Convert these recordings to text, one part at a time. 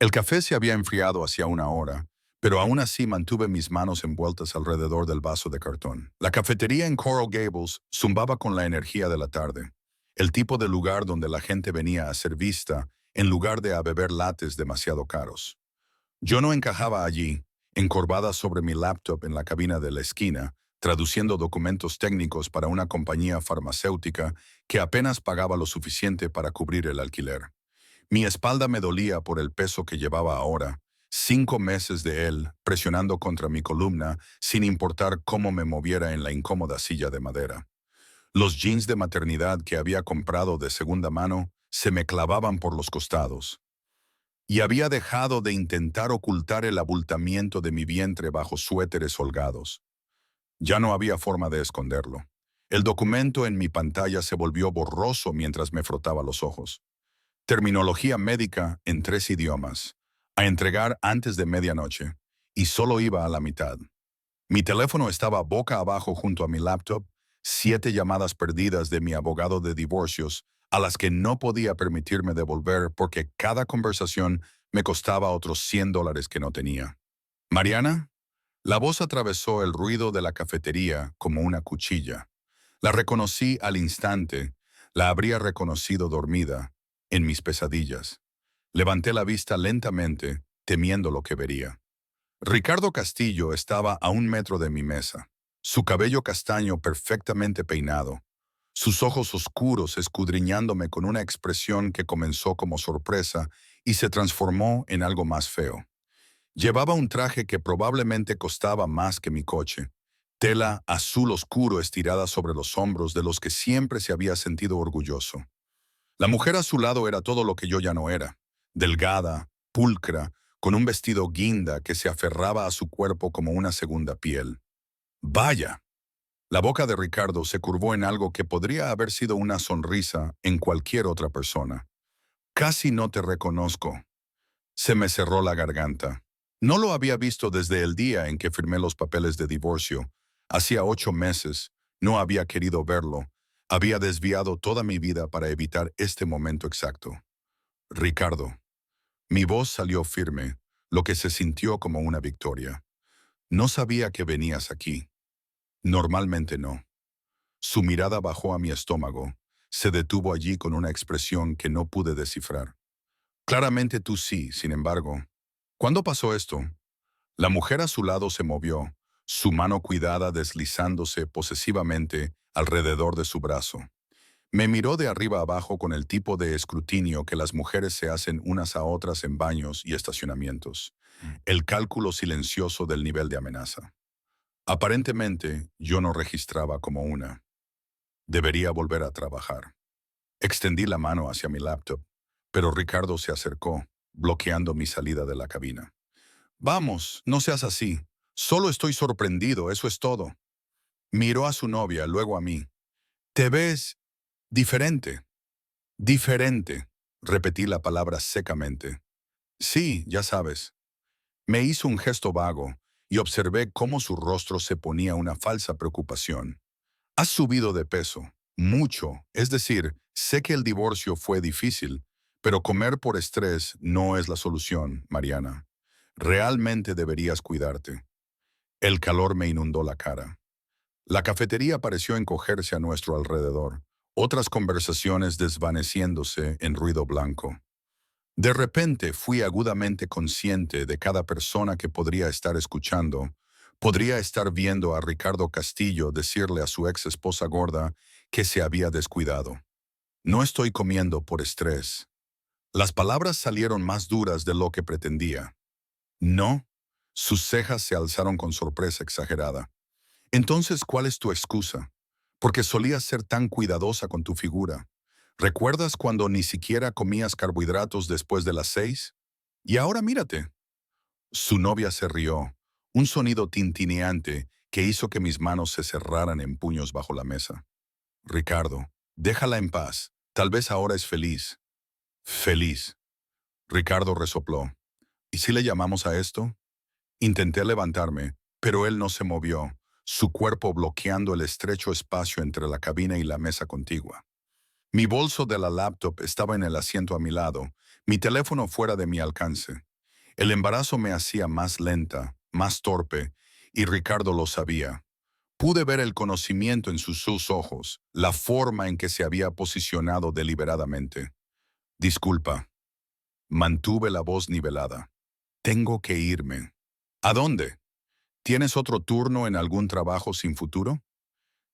El café se había enfriado hacía una hora, pero aún así mantuve mis manos envueltas alrededor del vaso de cartón. La cafetería en Coral Gables zumbaba con la energía de la tarde, el tipo de lugar donde la gente venía a ser vista en lugar de a beber lates demasiado caros. Yo no encajaba allí, encorvada sobre mi laptop en la cabina de la esquina, traduciendo documentos técnicos para una compañía farmacéutica que apenas pagaba lo suficiente para cubrir el alquiler. Mi espalda me dolía por el peso que llevaba ahora, 5 meses de él presionando contra mi columna sin importar cómo me moviera en la incómoda silla de madera. Los jeans de maternidad que había comprado de segunda mano se me clavaban por los costados. Y había dejado de intentar ocultar el abultamiento de mi vientre bajo suéteres holgados. Ya no había forma de esconderlo. El documento en mi pantalla se volvió borroso mientras me frotaba los ojos. Terminología médica en 3 idiomas, a entregar antes de medianoche, y solo iba a la mitad. Mi teléfono estaba boca abajo junto a mi laptop, 7 llamadas perdidas de mi abogado de divorcios, a las que no podía permitirme devolver porque cada conversación me costaba otros $100 que no tenía. ¿Mariana? La voz atravesó el ruido de la cafetería como una cuchilla. La reconocí al instante, la habría reconocido dormida, en mis pesadillas. Levanté la vista lentamente, temiendo lo que vería. Ricardo Castillo estaba a 1 metro de mi mesa, su cabello castaño perfectamente peinado, sus ojos oscuros escudriñándome con una expresión que comenzó como sorpresa y se transformó en algo más feo. Llevaba un traje que probablemente costaba más que mi coche, tela azul oscuro estirada sobre los hombros de los que siempre se había sentido orgulloso. La mujer a su lado era todo lo que yo ya no era, delgada, pulcra, con un vestido guinda que se aferraba a su cuerpo como una segunda piel. ¡Vaya! La boca de Ricardo se curvó en algo que podría haber sido una sonrisa en cualquier otra persona. Casi no te reconozco. Se me cerró la garganta. No lo había visto desde el día en que firmé los papeles de divorcio. Hacía 8 meses, no había querido verlo. Había desviado toda mi vida para evitar este momento exacto. Ricardo. Mi voz salió firme, lo que se sintió como una victoria. No sabía que venías aquí. Normalmente no. Su mirada bajó a mi estómago. Se detuvo allí con una expresión que no pude descifrar. Claramente tú sí, sin embargo. ¿Cuándo pasó esto? La mujer a su lado se movió, su mano cuidada deslizándose posesivamente alrededor de su brazo. Me miró de arriba abajo con el tipo de escrutinio que las mujeres se hacen unas a otras en baños y estacionamientos. El cálculo silencioso del nivel de amenaza. Aparentemente, yo no registraba como una. Debería volver a trabajar. Extendí la mano hacia mi laptop, pero Ricardo se acercó, bloqueando mi salida de la cabina. Vamos, no seas así. Solo estoy sorprendido, eso es todo. Miró a su novia, luego a mí. Te ves diferente. Diferente. Repetí la palabra secamente. Sí, ya sabes. Me hizo un gesto vago y observé cómo su rostro se ponía una falsa preocupación. Has subido de peso. Mucho. Es decir, sé que el divorcio fue difícil, pero comer por estrés no es la solución, Mariana. Realmente deberías cuidarte. El calor me inundó la cara. La cafetería pareció encogerse a nuestro alrededor, otras conversaciones desvaneciéndose en ruido blanco. De repente fui agudamente consciente de cada persona que podría estar escuchando, podría estar viendo a Ricardo Castillo decirle a su ex esposa gorda que se había descuidado. No estoy comiendo por estrés. Las palabras salieron más duras de lo que pretendía. No. Sus cejas se alzaron con sorpresa exagerada. Entonces, ¿cuál es tu excusa? Porque solías ser tan cuidadosa con tu figura. ¿Recuerdas cuando ni siquiera comías carbohidratos después de las 6? Y ahora mírate. Su novia se rió, un sonido tintineante que hizo que mis manos se cerraran en puños bajo la mesa. Ricardo, déjala en paz. Tal vez ahora es feliz. Feliz. Ricardo resopló. ¿Y si le llamamos a esto? Intenté levantarme, pero él no se movió, su cuerpo bloqueando el estrecho espacio entre la cabina y la mesa contigua. Mi bolso de la laptop estaba en el asiento a mi lado, mi teléfono fuera de mi alcance. El embarazo me hacía más lenta, más torpe, y Ricardo lo sabía. Pude ver el conocimiento en sus ojos, la forma en que se había posicionado deliberadamente. Disculpa. Mantuve la voz nivelada. Tengo que irme. ¿A dónde? ¿Tienes otro turno en algún trabajo sin futuro?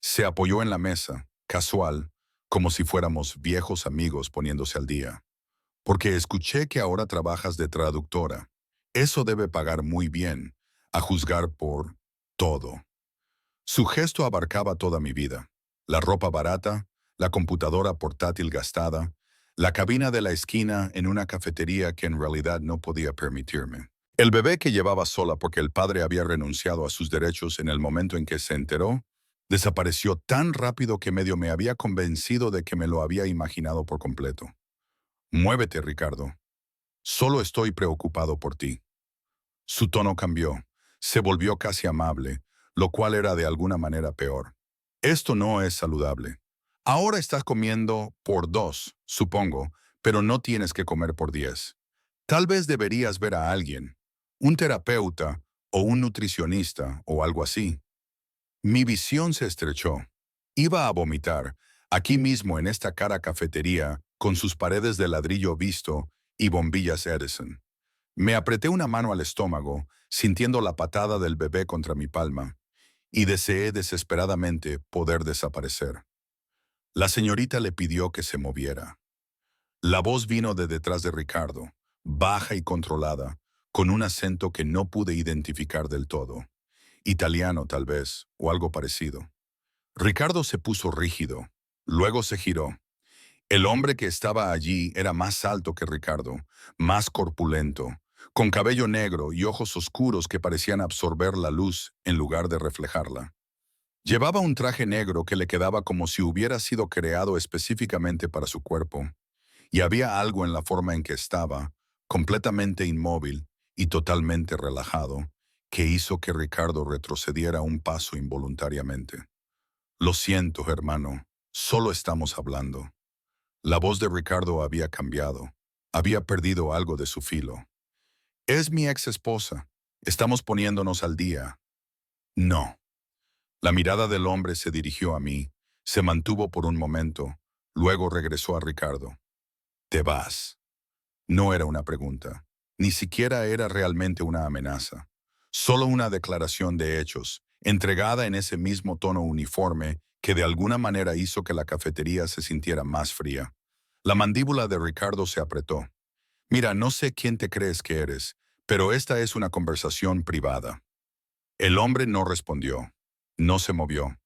Se apoyó en la mesa, casual, como si fuéramos viejos amigos poniéndose al día. Porque escuché que ahora trabajas de traductora. Eso debe pagar muy bien, a juzgar por todo. Su gesto abarcaba toda mi vida. La ropa barata, la computadora portátil gastada, la cabina de la esquina en una cafetería que en realidad no podía permitirme. El bebé que llevaba sola porque el padre había renunciado a sus derechos en el momento en que se enteró, desapareció tan rápido que medio me había convencido de que me lo había imaginado por completo. Muévete, Ricardo. Solo estoy preocupado por ti. Su tono cambió. Se volvió casi amable, lo cual era de alguna manera peor. Esto no es saludable. Ahora estás comiendo por 2, supongo, pero no tienes que comer por 10. Tal vez deberías ver a alguien, un terapeuta o un nutricionista o algo así. Mi visión se estrechó. Iba a vomitar, aquí mismo en esta cara cafetería, con sus paredes de ladrillo visto y bombillas Edison. Me apreté una mano al estómago, sintiendo la patada del bebé contra mi palma, y deseé desesperadamente poder desaparecer. La señorita le pidió que se moviera. La voz vino de detrás de Ricardo, baja y controlada, con un acento que no pude identificar del todo. Italiano, tal vez, o algo parecido. Ricardo se puso rígido. Luego se giró. El hombre que estaba allí era más alto que Ricardo, más corpulento, con cabello negro y ojos oscuros que parecían absorber la luz en lugar de reflejarla. Llevaba un traje negro que le quedaba como si hubiera sido creado específicamente para su cuerpo, y había algo en la forma en que estaba, completamente inmóvil y totalmente relajado, que hizo que Ricardo retrocediera un paso involuntariamente. Lo siento, hermano, solo estamos hablando. La voz de Ricardo había cambiado. Había perdido algo de su filo. Es mi ex esposa. Estamos poniéndonos al día. No. La mirada del hombre se dirigió a mí, se mantuvo por un momento, luego regresó a Ricardo. Te vas. No era una pregunta. Ni siquiera era realmente una amenaza. Solo una declaración de hechos, entregada en ese mismo tono uniforme que de alguna manera hizo que la cafetería se sintiera más fría. La mandíbula de Ricardo se apretó. Mira, no sé quién te crees que eres, pero esta es una conversación privada. El hombre no respondió. No se movió.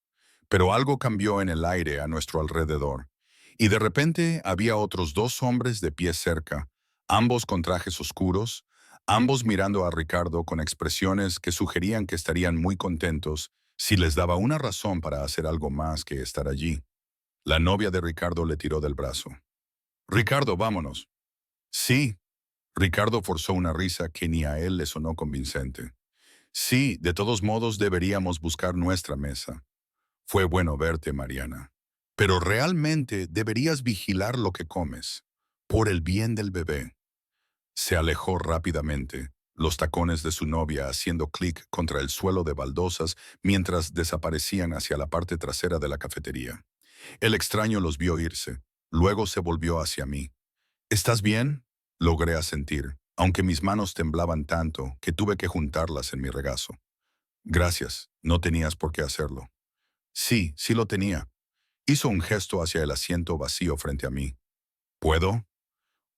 Pero algo cambió en el aire a nuestro alrededor. Y de repente había otros 2 hombres de pie cerca, ambos con trajes oscuros, ambos mirando a Ricardo con expresiones que sugerían que estarían muy contentos si les daba una razón para hacer algo más que estar allí. La novia de Ricardo le tiró del brazo. Ricardo, vámonos. Sí. Ricardo forzó una risa que ni a él le sonó convincente. Sí, de todos modos deberíamos buscar nuestra mesa. Fue bueno verte, Mariana. Pero realmente deberías vigilar lo que comes, por el bien del bebé. Se alejó rápidamente, los tacones de su novia haciendo clic contra el suelo de baldosas mientras desaparecían hacia la parte trasera de la cafetería. El extraño los vio irse, luego se volvió hacia mí. ¿Estás bien? Logré asentir, aunque mis manos temblaban tanto que tuve que juntarlas en mi regazo. Gracias, no tenías por qué hacerlo. Sí, sí lo tenía. Hizo un gesto hacia el asiento vacío frente a mí. ¿Puedo?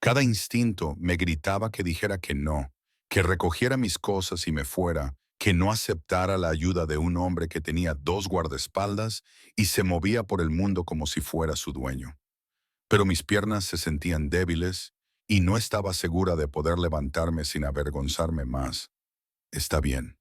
Cada instinto me gritaba que dijera que no, que recogiera mis cosas y me fuera, que no aceptara la ayuda de un hombre que tenía 2 guardaespaldas y se movía por el mundo como si fuera su dueño. Pero mis piernas se sentían débiles y no estaba segura de poder levantarme sin avergonzarme más. Está bien.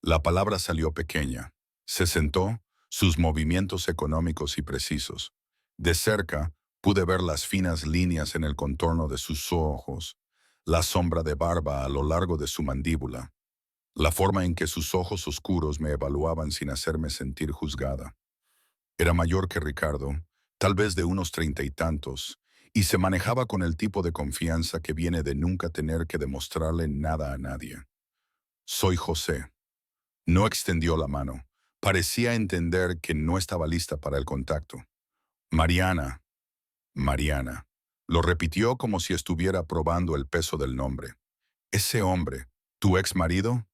La palabra salió pequeña. Se sentó, sus movimientos económicos y precisos. De cerca, pude ver las finas líneas en el contorno de sus ojos, la sombra de barba a lo largo de su mandíbula, la forma en que sus ojos oscuros me evaluaban sin hacerme sentir juzgada. Era mayor que Ricardo, tal vez de unos 30 y tantos, y se manejaba con el tipo de confianza que viene de nunca tener que demostrarle nada a nadie. Soy José. No extendió la mano. Parecía entender que no estaba lista para el contacto. Mariana, Mariana. Lo repitió como si estuviera probando el peso del nombre. ¿Ese hombre, tu ex marido?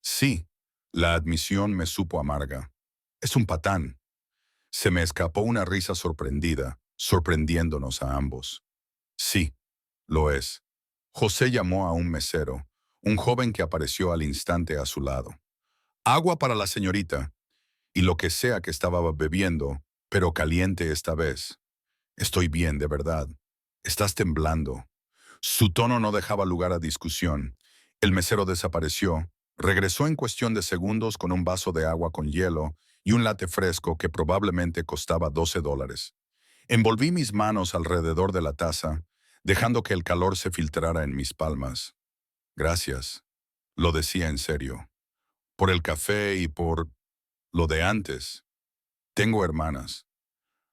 Sí. La admisión me supo amarga. Es un patán. Se me escapó una risa sorprendida, sorprendiéndonos a ambos. Sí, lo es. José llamó a un mesero, un joven que apareció al instante a su lado. Agua para la señorita, y lo que sea que estaba bebiendo, pero caliente esta vez. Estoy bien, de verdad. Estás temblando. Su tono no dejaba lugar a discusión. El mesero desapareció. Regresó en cuestión de segundos con un vaso de agua con hielo y un latte fresco que probablemente costaba $12. Envolví mis manos alrededor de la taza, dejando que el calor se filtrara en mis palmas. Gracias, lo decía en serio. Por el café y por lo de antes. Tengo hermanas.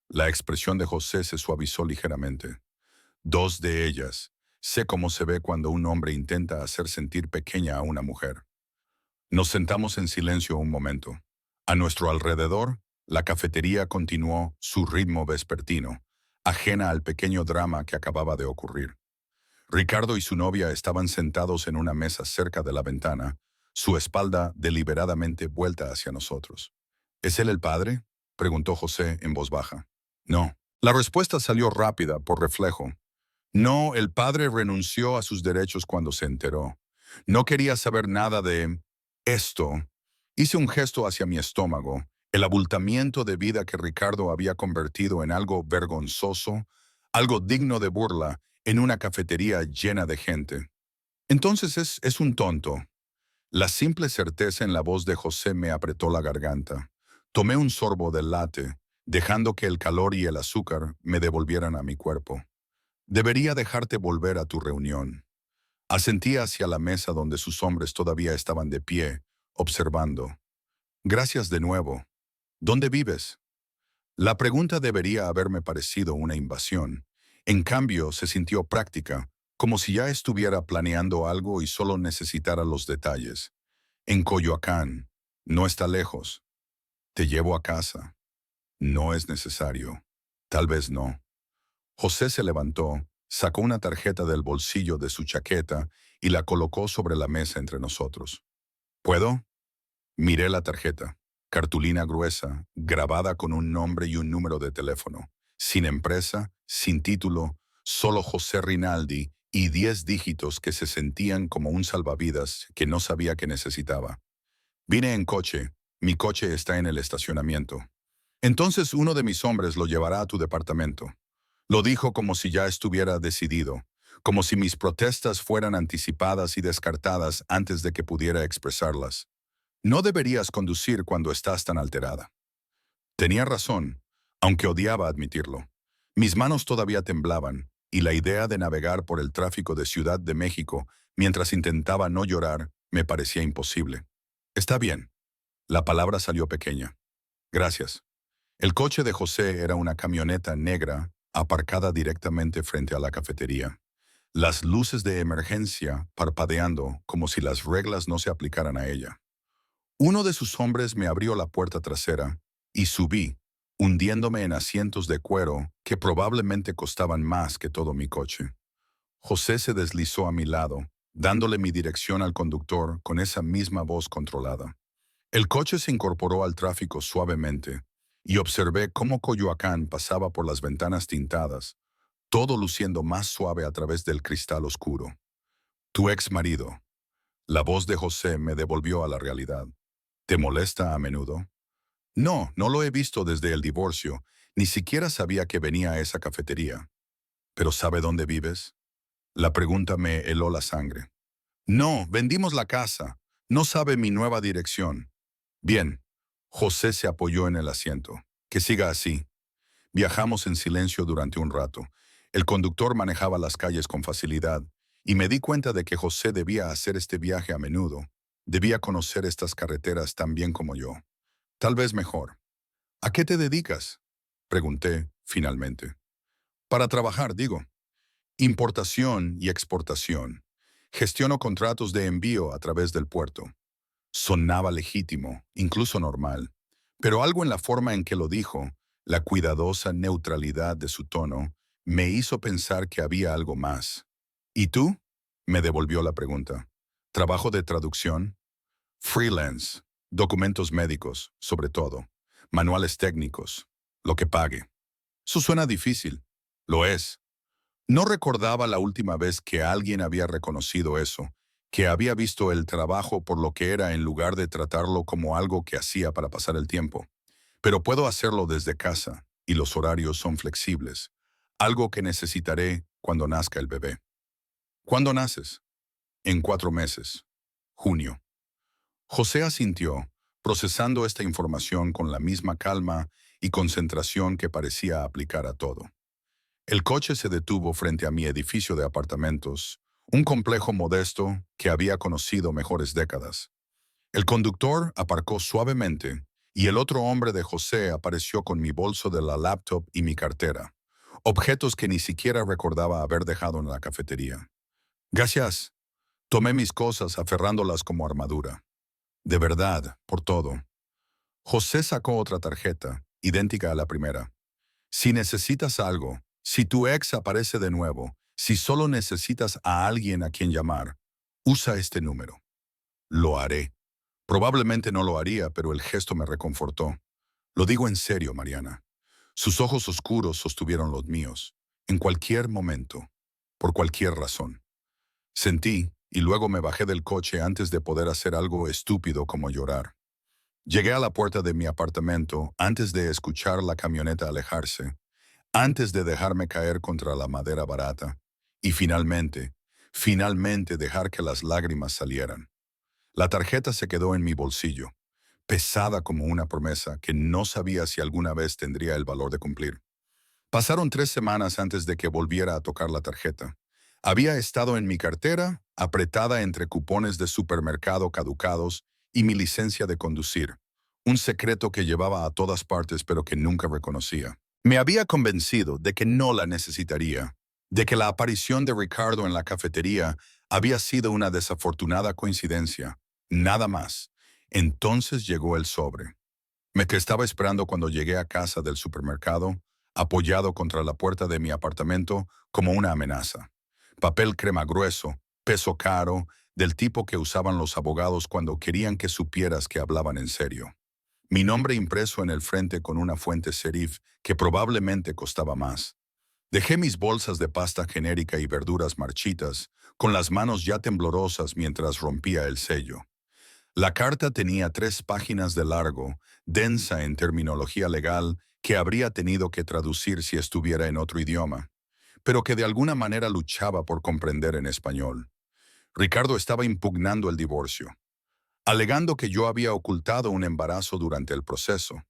La expresión de José se suavizó ligeramente. Dos de ellas. Sé cómo se ve cuando un hombre intenta hacer sentir pequeña a una mujer. Nos sentamos en silencio un momento. A nuestro alrededor, la cafetería continuó su ritmo vespertino, ajena al pequeño drama que acababa de ocurrir. Ricardo y su novia estaban sentados en una mesa cerca de la ventana, su espalda deliberadamente vuelta hacia nosotros. ¿Es él el padre?, preguntó José en voz baja. No. La respuesta salió rápida, por reflejo. No, el padre renunció a sus derechos cuando se enteró. No quería saber nada de esto. Hice un gesto hacia mi estómago, el abultamiento de vida que Ricardo había convertido en algo vergonzoso, algo digno de burla, en una cafetería llena de gente. Entonces es un tonto. La simple certeza en la voz de José me apretó la garganta. Tomé un sorbo del latte, dejando que el calor y el azúcar me devolvieran a mi cuerpo. Debería dejarte volver a tu reunión. Asentí hacia la mesa donde sus hombres todavía estaban de pie, observando. Gracias de nuevo. ¿Dónde vives? La pregunta debería haberme parecido una invasión. En cambio, se sintió práctica, como si ya estuviera planeando algo y solo necesitara los detalles. En Coyoacán. No está lejos. Te llevo a casa. No es necesario. Tal vez no. José se levantó, sacó una tarjeta del bolsillo de su chaqueta y la colocó sobre la mesa entre nosotros. ¿Puedo? Miré la tarjeta. Cartulina gruesa, grabada con un nombre y un número de teléfono. Sin empresa, sin título, solo José Rinaldi y 10 dígitos que se sentían como un salvavidas que no sabía que necesitaba. Vine en coche. Mi coche está en el estacionamiento. Entonces uno de mis hombres lo llevará a tu departamento. Lo dijo como si ya estuviera decidido, como si mis protestas fueran anticipadas y descartadas antes de que pudiera expresarlas. No deberías conducir cuando estás tan alterada. Tenía razón, aunque odiaba admitirlo. Mis manos todavía temblaban, y la idea de navegar por el tráfico de Ciudad de México mientras intentaba no llorar me parecía imposible. Está bien. La palabra salió pequeña. Gracias. El coche de José era una camioneta negra aparcada directamente frente a la cafetería. Las luces de emergencia parpadeando como si las reglas no se aplicaran a ella. Uno de sus hombres me abrió la puerta trasera y subí, hundiéndome en asientos de cuero que probablemente costaban más que todo mi coche. José se deslizó a mi lado, dándole mi dirección al conductor con esa misma voz controlada. El coche se incorporó al tráfico suavemente y observé cómo Coyoacán pasaba por las ventanas tintadas, todo luciendo más suave a través del cristal oscuro. Tu ex marido. La voz de José me devolvió a la realidad. ¿Te molesta a menudo? No, no lo he visto desde el divorcio. Ni siquiera sabía que venía a esa cafetería. ¿Pero sabe dónde vives? La pregunta me heló la sangre. No, vendimos la casa. No sabe mi nueva dirección. Bien. José se apoyó en el asiento. Que siga así. Viajamos en silencio durante un rato. El conductor manejaba las calles con facilidad, y me di cuenta de que José debía hacer este viaje a menudo. Debía conocer estas carreteras tan bien como yo. Tal vez mejor. ¿A qué te dedicas?, pregunté, finalmente. Para trabajar, digo. Importación y exportación. Gestiono contratos de envío a través del puerto. Sonaba legítimo, incluso normal. Pero algo en la forma en que lo dijo, la cuidadosa neutralidad de su tono, me hizo pensar que había algo más. ¿Y tú? Me devolvió la pregunta. ¿Trabajo de traducción? Freelance. Documentos médicos, sobre todo. Manuales técnicos. Lo que pague. Eso suena difícil. Lo es. No recordaba la última vez que alguien había reconocido eso, que había visto el trabajo por lo que era en lugar de tratarlo como algo que hacía para pasar el tiempo. Pero puedo hacerlo desde casa, y los horarios son flexibles, algo que necesitaré cuando nazca el bebé. ¿Cuándo naces? En 4 meses. Junio. José asintió, procesando esta información con la misma calma y concentración que parecía aplicar a todo. El coche se detuvo frente a mi edificio de apartamentos, un complejo modesto que había conocido mejores décadas. El conductor aparcó suavemente y el otro hombre de José apareció con mi bolso de la laptop y mi cartera, objetos que ni siquiera recordaba haber dejado en la cafetería. Gracias. Tomé mis cosas aferrándolas como armadura. De verdad, por todo. José sacó otra tarjeta, idéntica a la primera. Si necesitas algo, si tu ex aparece de nuevo, si solo necesitas a alguien a quien llamar, usa este número. Lo haré. Probablemente no lo haría, pero el gesto me reconfortó. Lo digo en serio, Mariana. Sus ojos oscuros sostuvieron los míos, en cualquier momento, por cualquier razón. Sentí, y luego me bajé del coche antes de poder hacer algo estúpido como llorar. Llegué a la puerta de mi apartamento antes de escuchar la camioneta alejarse, antes de dejarme caer contra la madera barata, y finalmente dejar que las lágrimas salieran. La tarjeta se quedó en mi bolsillo, pesada como una promesa que no sabía si alguna vez tendría el valor de cumplir. Pasaron 3 semanas antes de que volviera a tocar la tarjeta. Había estado en mi cartera, apretada entre cupones de supermercado caducados y mi licencia de conducir, un secreto que llevaba a todas partes pero que nunca reconocía. Me había convencido de que no la necesitaría, de que la aparición de Ricardo en la cafetería había sido una desafortunada coincidencia, nada más. Entonces llegó el sobre. Me que estaba esperando cuando llegué a casa del supermercado, apoyado contra la puerta de mi apartamento como una amenaza. Papel crema grueso, peso caro, del tipo que usaban los abogados cuando querían que supieras que hablaban en serio. Mi nombre impreso en el frente con una fuente serif que probablemente costaba más. Dejé mis bolsas de pasta genérica y verduras marchitas, con las manos ya temblorosas mientras rompía el sello. La carta tenía 3 páginas de largo, densa en terminología legal que habría tenido que traducir si estuviera en otro idioma, pero que de alguna manera luchaba por comprender en español. Ricardo estaba impugnando el divorcio, alegando que yo había ocultado un embarazo durante el proceso,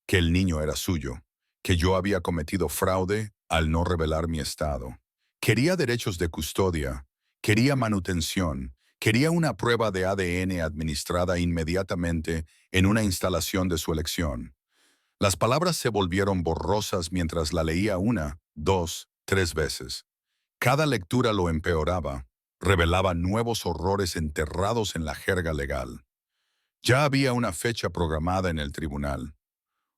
que el niño era suyo, que yo había cometido fraude al no revelar mi estado. Quería derechos de custodia, quería manutención, quería una prueba de ADN administrada inmediatamente en una instalación de su elección. Las palabras se volvieron borrosas mientras la leía 1, 2, 3 veces. Cada lectura lo empeoraba, revelaba nuevos horrores enterrados en la jerga legal. Ya había una fecha programada en el tribunal.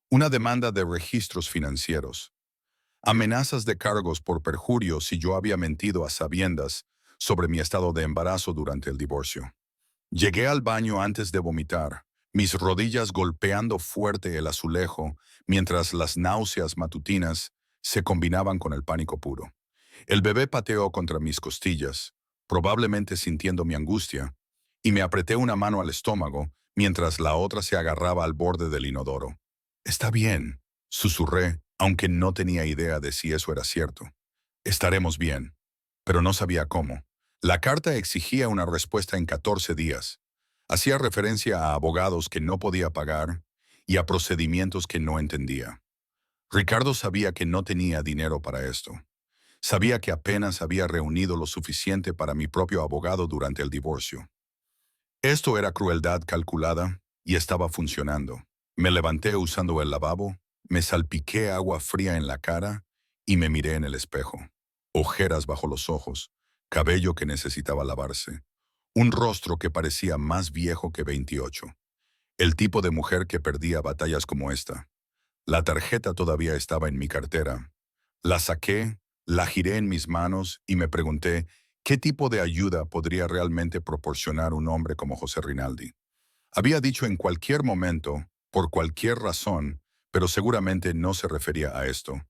Una demanda de registros financieros. Amenazas de cargos por perjurio si yo había mentido a sabiendas sobre mi estado de embarazo durante el divorcio. Llegué al baño antes de vomitar, mis rodillas golpeando fuerte el azulejo mientras las náuseas matutinas se combinaban con el pánico puro. El bebé pateó contra mis costillas, probablemente sintiendo mi angustia, y me apreté una mano al estómago mientras la otra se agarraba al borde del inodoro. Está bien, susurré, aunque no tenía idea de si eso era cierto. Estaremos bien, pero no sabía cómo. La carta exigía una respuesta en 14 días. Hacía referencia a abogados que no podía pagar y a procedimientos que no entendía. Ricardo sabía que no tenía dinero para esto. Sabía que apenas había reunido lo suficiente para mi propio abogado durante el divorcio. Esto era crueldad calculada y estaba funcionando. Me levanté usando el lavabo, me salpiqué agua fría en la cara y me miré en el espejo. Ojeras bajo los ojos, cabello que necesitaba lavarse, un rostro que parecía más viejo que 28. El tipo de mujer que perdía batallas como esta. La tarjeta todavía estaba en mi cartera. La saqué, la giré en mis manos y me pregunté qué tipo de ayuda podría realmente proporcionar un hombre como José Rinaldi. Había dicho en cualquier momento, por cualquier razón, pero seguramente no se refería a esto.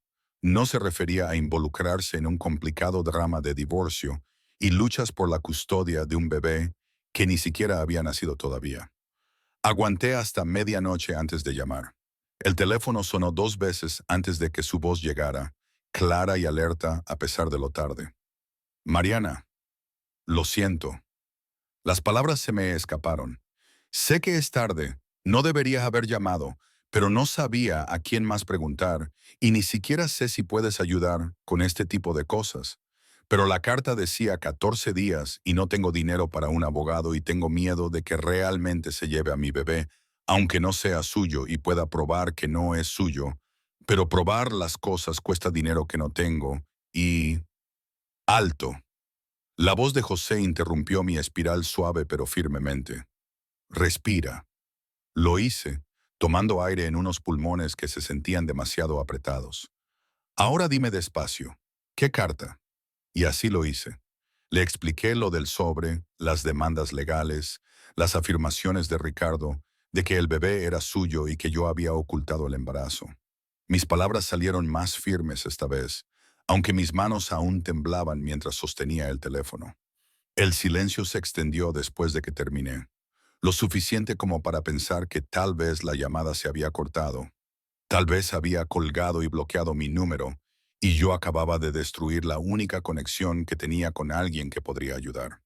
No se refería a involucrarse en un complicado drama de divorcio y luchas por la custodia de un bebé que ni siquiera había nacido todavía. Aguanté hasta medianoche antes de llamar. El teléfono sonó 2 veces antes de que su voz llegara, clara y alerta a pesar de lo tarde. Mariana, lo siento. Las palabras se me escaparon. Sé que es tarde, no deberías haber llamado, pero no sabía a quién más preguntar y ni siquiera sé si puedes ayudar con este tipo de cosas. Pero la carta decía 14 días y no tengo dinero para un abogado y tengo miedo de que realmente se lleve a mi bebé, aunque no sea suyo y pueda probar que no es suyo. Pero probar las cosas cuesta dinero que no tengo y... Alto. La voz de José interrumpió mi espiral suave pero firmemente. Respira. Lo hice, tomando aire en unos pulmones que se sentían demasiado apretados. Ahora dime despacio, ¿qué carta? Y así lo hice. Le expliqué lo del sobre, las demandas legales, las afirmaciones de Ricardo, de que el bebé era suyo y que yo había ocultado el embarazo. Mis palabras salieron más firmes esta vez, aunque mis manos aún temblaban mientras sostenía el teléfono. El silencio se extendió después de que terminé, lo suficiente como para pensar que tal vez la llamada se había cortado. Tal vez había colgado y bloqueado mi número, y yo acababa de destruir la única conexión que tenía con alguien que podría ayudar.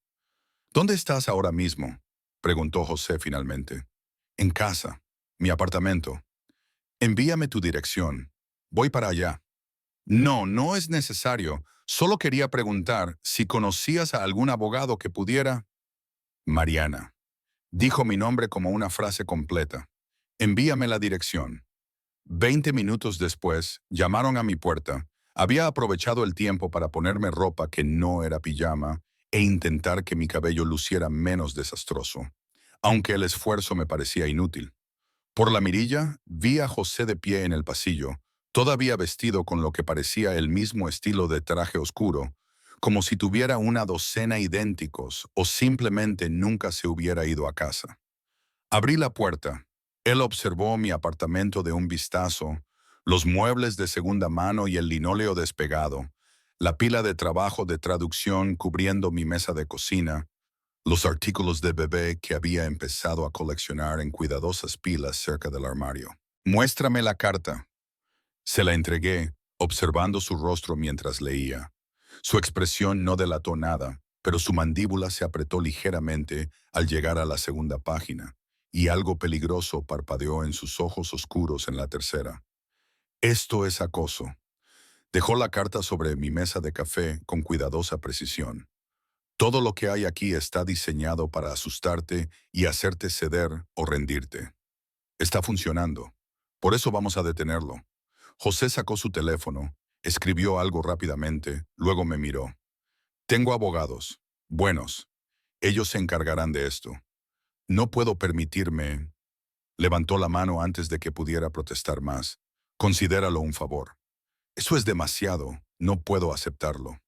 ¿Dónde estás ahora mismo?, preguntó José finalmente. En casa, mi apartamento. Envíame tu dirección. Voy para allá. No, no es necesario. Solo quería preguntar si conocías a algún abogado que pudiera... Mariana. Dijo mi nombre como una frase completa. Envíame la dirección. 20 minutos después, llamaron a mi puerta. Había aprovechado el tiempo para ponerme ropa que no era pijama e intentar que mi cabello luciera menos desastroso, aunque el esfuerzo me parecía inútil. Por la mirilla, vi a José de pie en el pasillo, todavía vestido con lo que parecía el mismo estilo de traje oscuro, como si tuviera una docena idénticos o simplemente nunca se hubiera ido a casa. Abrí la puerta. Él observó mi apartamento de un vistazo, los muebles de segunda mano y el linóleo despegado, la pila de trabajo de traducción cubriendo mi mesa de cocina, los artículos de bebé que había empezado a coleccionar en cuidadosas pilas cerca del armario. Muéstrame la carta. Se la entregué, observando su rostro mientras leía. Su expresión no delató nada, pero su mandíbula se apretó ligeramente al llegar a la segunda página, y algo peligroso parpadeó en sus ojos oscuros en la tercera. Esto es acoso. Dejó la carta sobre mi mesa de café con cuidadosa precisión. Todo lo que hay aquí está diseñado para asustarte y hacerte ceder o rendirte. Está funcionando. Por eso vamos a detenerlo. José sacó su teléfono, escribió algo rápidamente, luego me miró. Tengo abogados. Buenos. Ellos se encargarán de esto. No puedo permitirme... Levantó la mano antes de que pudiera protestar más. Considéralo un favor. Eso es demasiado. No puedo aceptarlo.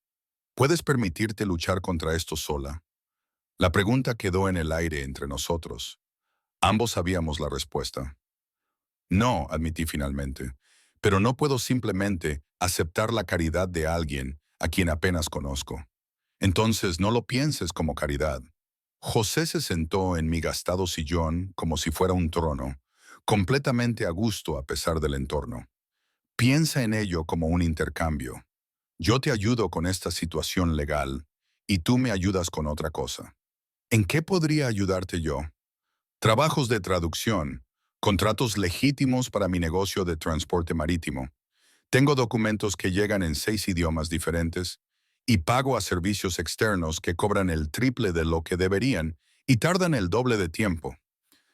¿Puedes permitirte luchar contra esto sola? La pregunta quedó en el aire entre nosotros. Ambos sabíamos la respuesta. No, admití finalmente, pero no puedo simplemente aceptar la caridad de alguien a quien apenas conozco. Entonces no lo pienses como caridad. José se sentó en mi gastado sillón como si fuera un trono, completamente a gusto a pesar del entorno. Piensa en ello como un intercambio. Yo te ayudo con esta situación legal y tú me ayudas con otra cosa. ¿En qué podría ayudarte yo? Trabajos de traducción, contratos legítimos para mi negocio de transporte marítimo. Tengo documentos que llegan en 6 idiomas diferentes y pago a servicios externos que cobran el triple de lo que deberían y tardan el doble de tiempo.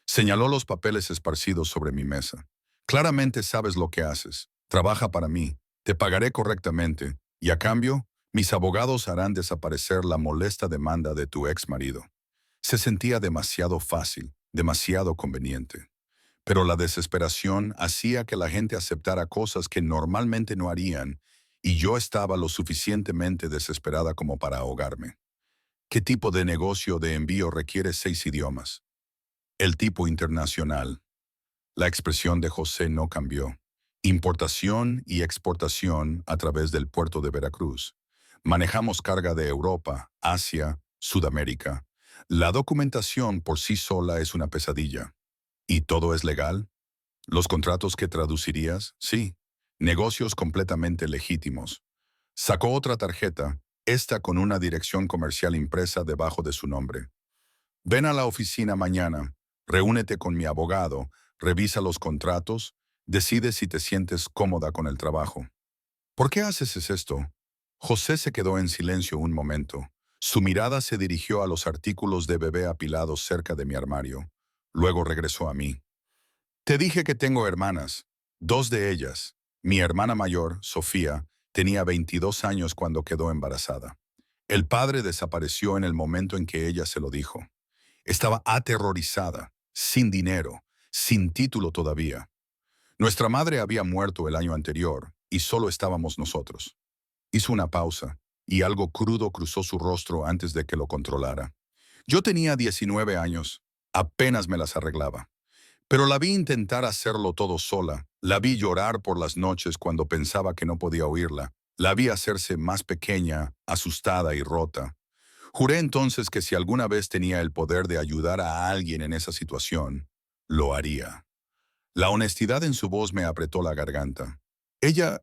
Señaló los papeles esparcidos sobre mi mesa. Claramente sabes lo que haces. Trabaja para mí. Te pagaré correctamente, y a cambio, mis abogados harán desaparecer la molesta demanda de tu ex marido. Se sentía demasiado fácil, demasiado conveniente. Pero la desesperación hacía que la gente aceptara cosas que normalmente no harían, y yo estaba lo suficientemente desesperada como para ahogarme. ¿Qué tipo de negocio de envío requiere 6 idiomas? El tipo internacional. La expresión de José no cambió. Importación y exportación a través del puerto de Veracruz. Manejamos carga de Europa, Asia, Sudamérica. La documentación por sí sola es una pesadilla. ¿Y todo es legal? ¿Los contratos que traducirías? Sí. Negocios completamente legítimos. Sacó otra tarjeta, esta con una dirección comercial impresa debajo de su nombre. Ven a la oficina mañana, reúnete con mi abogado, revisa los contratos, decide si te sientes cómoda con el trabajo. ¿Por qué haces esto? José se quedó en silencio un momento. Su mirada se dirigió a los artículos de bebé apilados cerca de mi armario. Luego regresó a mí. Te dije que tengo hermanas. Dos de ellas. Mi hermana mayor, Sofía, tenía 22 años cuando quedó embarazada. El padre desapareció en el momento en que ella se lo dijo. Estaba aterrorizada, sin dinero, sin título todavía. Nuestra madre había muerto el año anterior y solo estábamos nosotros. Hizo una pausa y algo crudo cruzó su rostro antes de que lo controlara. Yo tenía 19 años, apenas me las arreglaba. Pero la vi intentar hacerlo todo sola, la vi llorar por las noches cuando pensaba que no podía oírla, la vi hacerse más pequeña, asustada y rota. Juré entonces que si alguna vez tenía el poder de ayudar a alguien en esa situación, lo haría. La honestidad en su voz me apretó la garganta. ¿Ella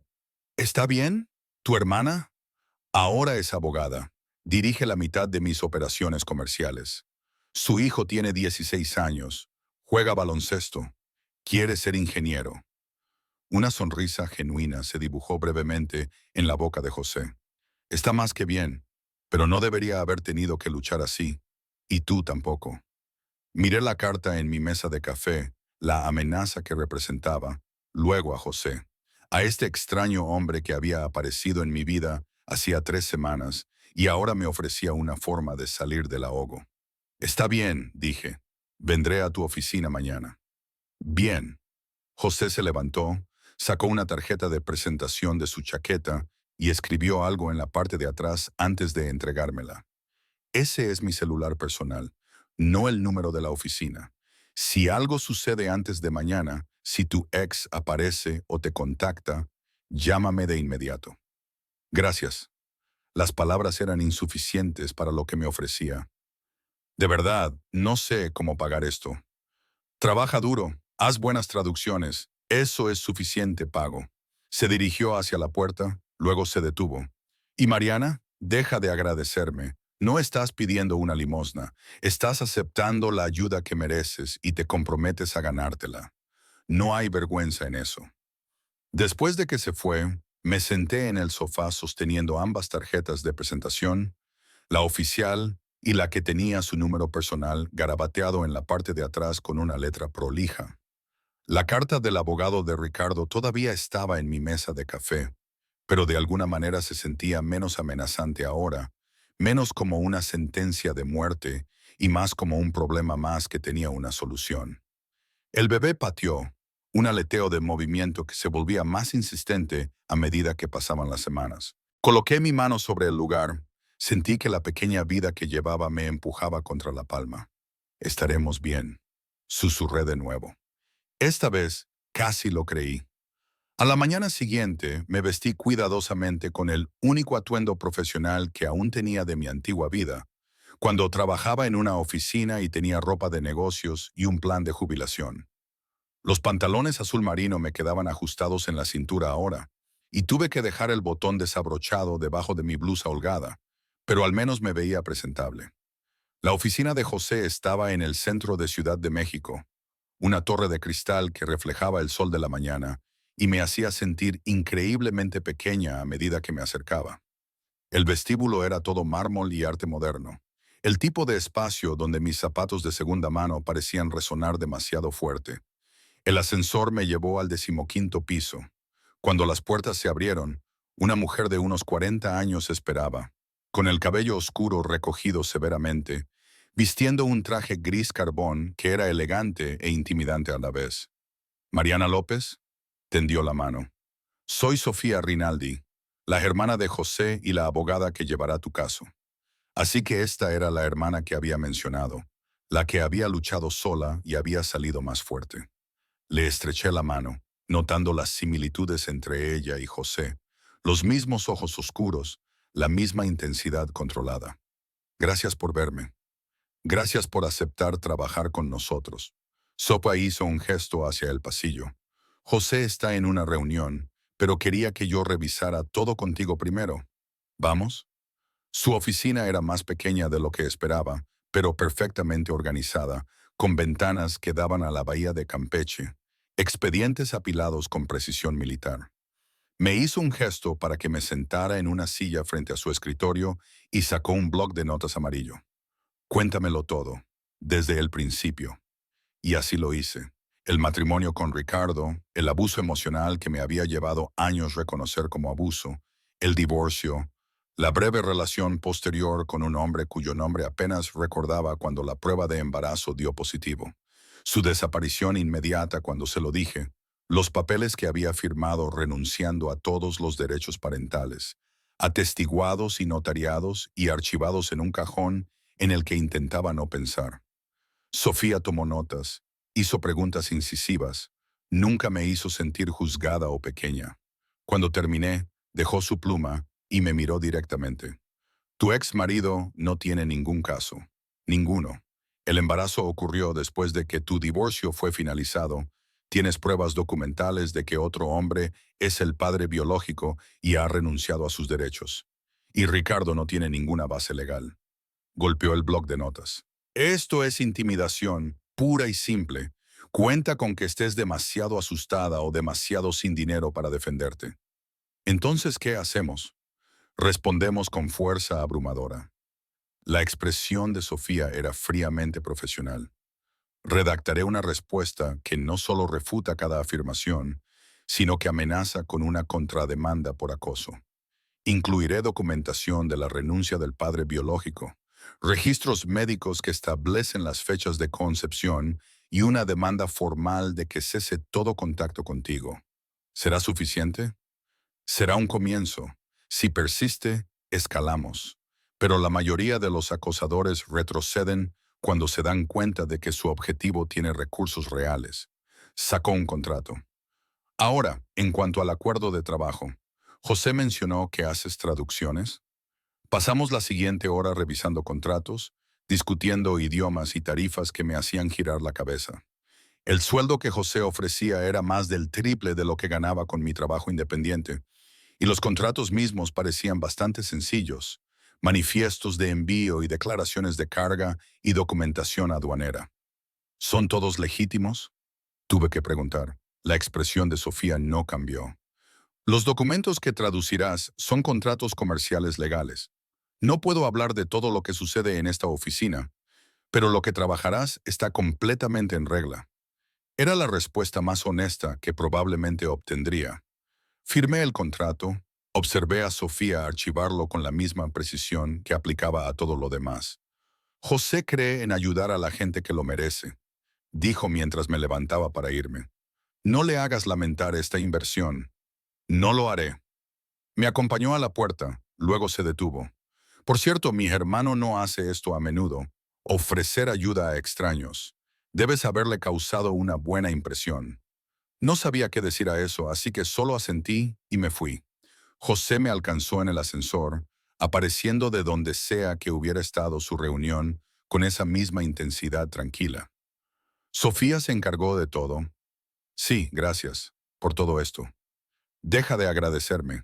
está bien? ¿Tu hermana? Ahora es abogada. Dirige la mitad de mis operaciones comerciales. Su hijo tiene 16 años. Juega baloncesto. Quiere ser ingeniero. Una sonrisa genuina se dibujó brevemente en la boca de José. Está más que bien, pero no debería haber tenido que luchar así. Y tú tampoco. Miré la carta en mi mesa de café, la amenaza que representaba, luego a José, a este extraño hombre que había aparecido en mi vida hacía 3 semanas y ahora me ofrecía una forma de salir del ahogo. Está bien, dije. Vendré a tu oficina mañana. Bien. José se levantó, sacó una tarjeta de presentación de su chaqueta y escribió algo en la parte de atrás antes de entregármela. Ese es mi celular personal, no el número de la oficina. Si algo sucede antes de mañana, si tu ex aparece o te contacta, llámame de inmediato. Gracias. Las palabras eran insuficientes para lo que me ofrecía. De verdad, no sé cómo pagar esto. Trabaja duro, haz buenas traducciones, eso es suficiente pago. Se dirigió hacia la puerta, luego se detuvo. ¿Y Mariana? Deja de agradecerme. No estás pidiendo una limosna, estás aceptando la ayuda que mereces y te comprometes a ganártela. No hay vergüenza en eso. Después de que se fue, me senté en el sofá sosteniendo ambas tarjetas de presentación, la oficial y la que tenía su número personal garabateado en la parte de atrás con una letra prolija. La carta del abogado de Ricardo todavía estaba en mi mesa de café, pero de alguna manera se sentía menos amenazante ahora, menos como una sentencia de muerte y más como un problema más que tenía una solución. El bebé pateó, un aleteo de movimiento que se volvía más insistente a medida que pasaban las semanas. Coloqué mi mano sobre el lugar, sentí que la pequeña vida que llevaba me empujaba contra la palma. Estaremos bien, susurré de nuevo. Esta vez casi lo creí. A la mañana siguiente me vestí cuidadosamente con el único atuendo profesional que aún tenía de mi antigua vida, cuando trabajaba en una oficina y tenía ropa de negocios y un plan de jubilación. Los pantalones azul marino me quedaban ajustados en la cintura ahora, y tuve que dejar el botón desabrochado debajo de mi blusa holgada, pero al menos me veía presentable. La oficina de José estaba en el centro de Ciudad de México, una torre de cristal que reflejaba el sol de la mañana y me hacía sentir increíblemente pequeña a medida que me acercaba. El vestíbulo era todo mármol y arte moderno, el tipo de espacio donde mis zapatos de segunda mano parecían resonar demasiado fuerte. El ascensor me llevó al 15º piso. Cuando las puertas se abrieron, una mujer de unos 40 años esperaba, con el cabello oscuro recogido severamente, vistiendo un traje gris carbón que era elegante e intimidante a la vez. Mariana López tendió la mano. Soy Sofía Rinaldi, la hermana de José y la abogada que llevará tu caso. Así que esta era la hermana que había mencionado, la que había luchado sola y había salido más fuerte. Le estreché la mano, notando las similitudes entre ella y José, los mismos ojos oscuros, la misma intensidad controlada. Gracias por verme. Gracias por aceptar trabajar con nosotros. Sopa hizo un gesto hacia el pasillo. José está en una reunión, pero quería que yo revisara todo contigo primero. ¿Vamos? Su oficina era más pequeña de lo que esperaba, pero perfectamente organizada, con ventanas que daban a la bahía de Campeche, expedientes apilados con precisión militar. Me hizo un gesto para que me sentara en una silla frente a su escritorio y sacó un bloc de notas amarillo. Cuéntamelo todo, desde el principio. Y así lo hice. El matrimonio con Ricardo, el abuso emocional que me había llevado años reconocer como abuso, el divorcio, la breve relación posterior con un hombre cuyo nombre apenas recordaba cuando la prueba de embarazo dio positivo, su desaparición inmediata cuando se lo dije, los papeles que había firmado renunciando a todos los derechos parentales, atestiguados y notariados y archivados en un cajón en el que intentaba no pensar. Sofía tomó notas, hizo preguntas incisivas, nunca me hizo sentir juzgada o pequeña. Cuando terminé, dejó su pluma y me miró directamente. Tu ex marido no tiene ningún caso. Ninguno. El embarazo ocurrió después de que tu divorcio fue finalizado. Tienes pruebas documentales de que otro hombre es el padre biológico y ha renunciado a sus derechos. Y Ricardo no tiene ninguna base legal. Golpeó el bloc de notas. Esto es intimidación, pura y simple. Cuenta con que estés demasiado asustada o demasiado sin dinero para defenderte. Entonces, ¿qué hacemos? Respondemos con fuerza abrumadora. La expresión de Sofía era fríamente profesional. Redactaré una respuesta que no solo refuta cada afirmación, sino que amenaza con una contrademanda por acoso. Incluiré documentación de la renuncia del padre biológico, registros médicos que establecen las fechas de concepción y una demanda formal de que cese todo contacto contigo. ¿Será suficiente? Será un comienzo. Si persiste, escalamos. Pero la mayoría de los acosadores retroceden cuando se dan cuenta de que su objetivo tiene recursos reales. Sacó un contrato. Ahora, en cuanto al acuerdo de trabajo, José mencionó que haces traducciones. Pasamos la siguiente hora revisando contratos, discutiendo idiomas y tarifas que me hacían girar la cabeza. El sueldo que José ofrecía era más del triple de lo que ganaba con mi trabajo independiente, y los contratos mismos parecían bastante sencillos, manifiestos de envío y declaraciones de carga y documentación aduanera. ¿Son todos legítimos? Tuve que preguntar. La expresión de Sofía no cambió. Los documentos que traducirás son contratos comerciales legales. No puedo hablar de todo lo que sucede en esta oficina, pero lo que trabajarás está completamente en regla. Era la respuesta más honesta que probablemente obtendría. Firmé el contrato, observé a Sofía archivarlo con la misma precisión que aplicaba a todo lo demás. José cree en ayudar a la gente que lo merece, dijo mientras me levantaba para irme. No le hagas lamentar esta inversión. No lo haré. Me acompañó a la puerta, luego se detuvo. Por cierto, mi hermano no hace esto a menudo. Ofrecer ayuda a extraños. Debes haberle causado una buena impresión. No sabía qué decir a eso, así que solo asentí y me fui. José me alcanzó en el ascensor, apareciendo de donde sea que hubiera estado su reunión, con esa misma intensidad tranquila. Sofía se encargó de todo. Sí, gracias por todo esto. Deja de agradecerme,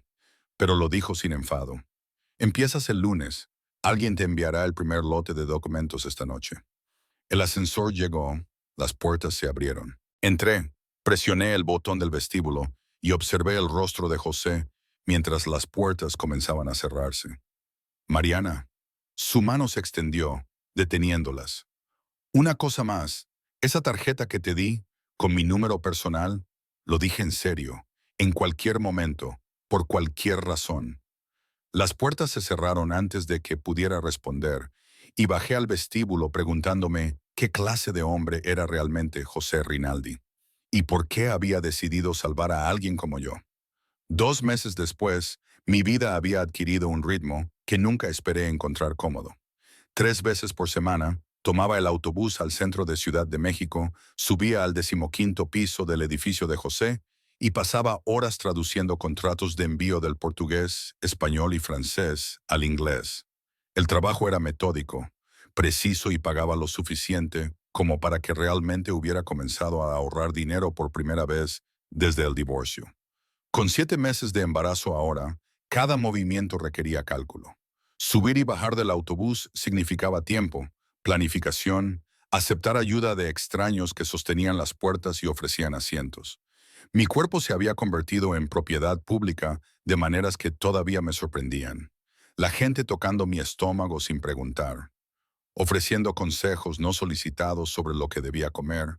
pero lo dijo sin enfado. Empiezas el lunes. Alguien te enviará el primer lote de documentos esta noche. El ascensor llegó, las puertas se abrieron. Entré, presioné el botón del vestíbulo y observé el rostro de José mientras las puertas comenzaban a cerrarse. Mariana. Su mano se extendió, deteniéndolas. Una cosa más, esa tarjeta que te di, con mi número personal, lo dije en serio, en cualquier momento, por cualquier razón. Las puertas se cerraron antes de que pudiera responder, y bajé al vestíbulo preguntándome qué clase de hombre era realmente José Rinaldi, y por qué había decidido salvar a alguien como yo. 2 meses después, mi vida había adquirido un ritmo que nunca esperé encontrar cómodo. 3 veces por semana, tomaba el autobús al centro de Ciudad de México, subía al 15º piso del edificio de José y pasaba horas traduciendo contratos de envío del portugués, español y francés al inglés. El trabajo era metódico, preciso y pagaba lo suficiente como para que realmente hubiera comenzado a ahorrar dinero por primera vez desde el divorcio. Con 7 meses de embarazo ahora, cada movimiento requería cálculo. Subir y bajar del autobús significaba tiempo, planificación, aceptar ayuda de extraños que sostenían las puertas y ofrecían asientos. Mi cuerpo se había convertido en propiedad pública de maneras que todavía me sorprendían. La gente tocando mi estómago sin preguntar, ofreciendo consejos no solicitados sobre lo que debía comer,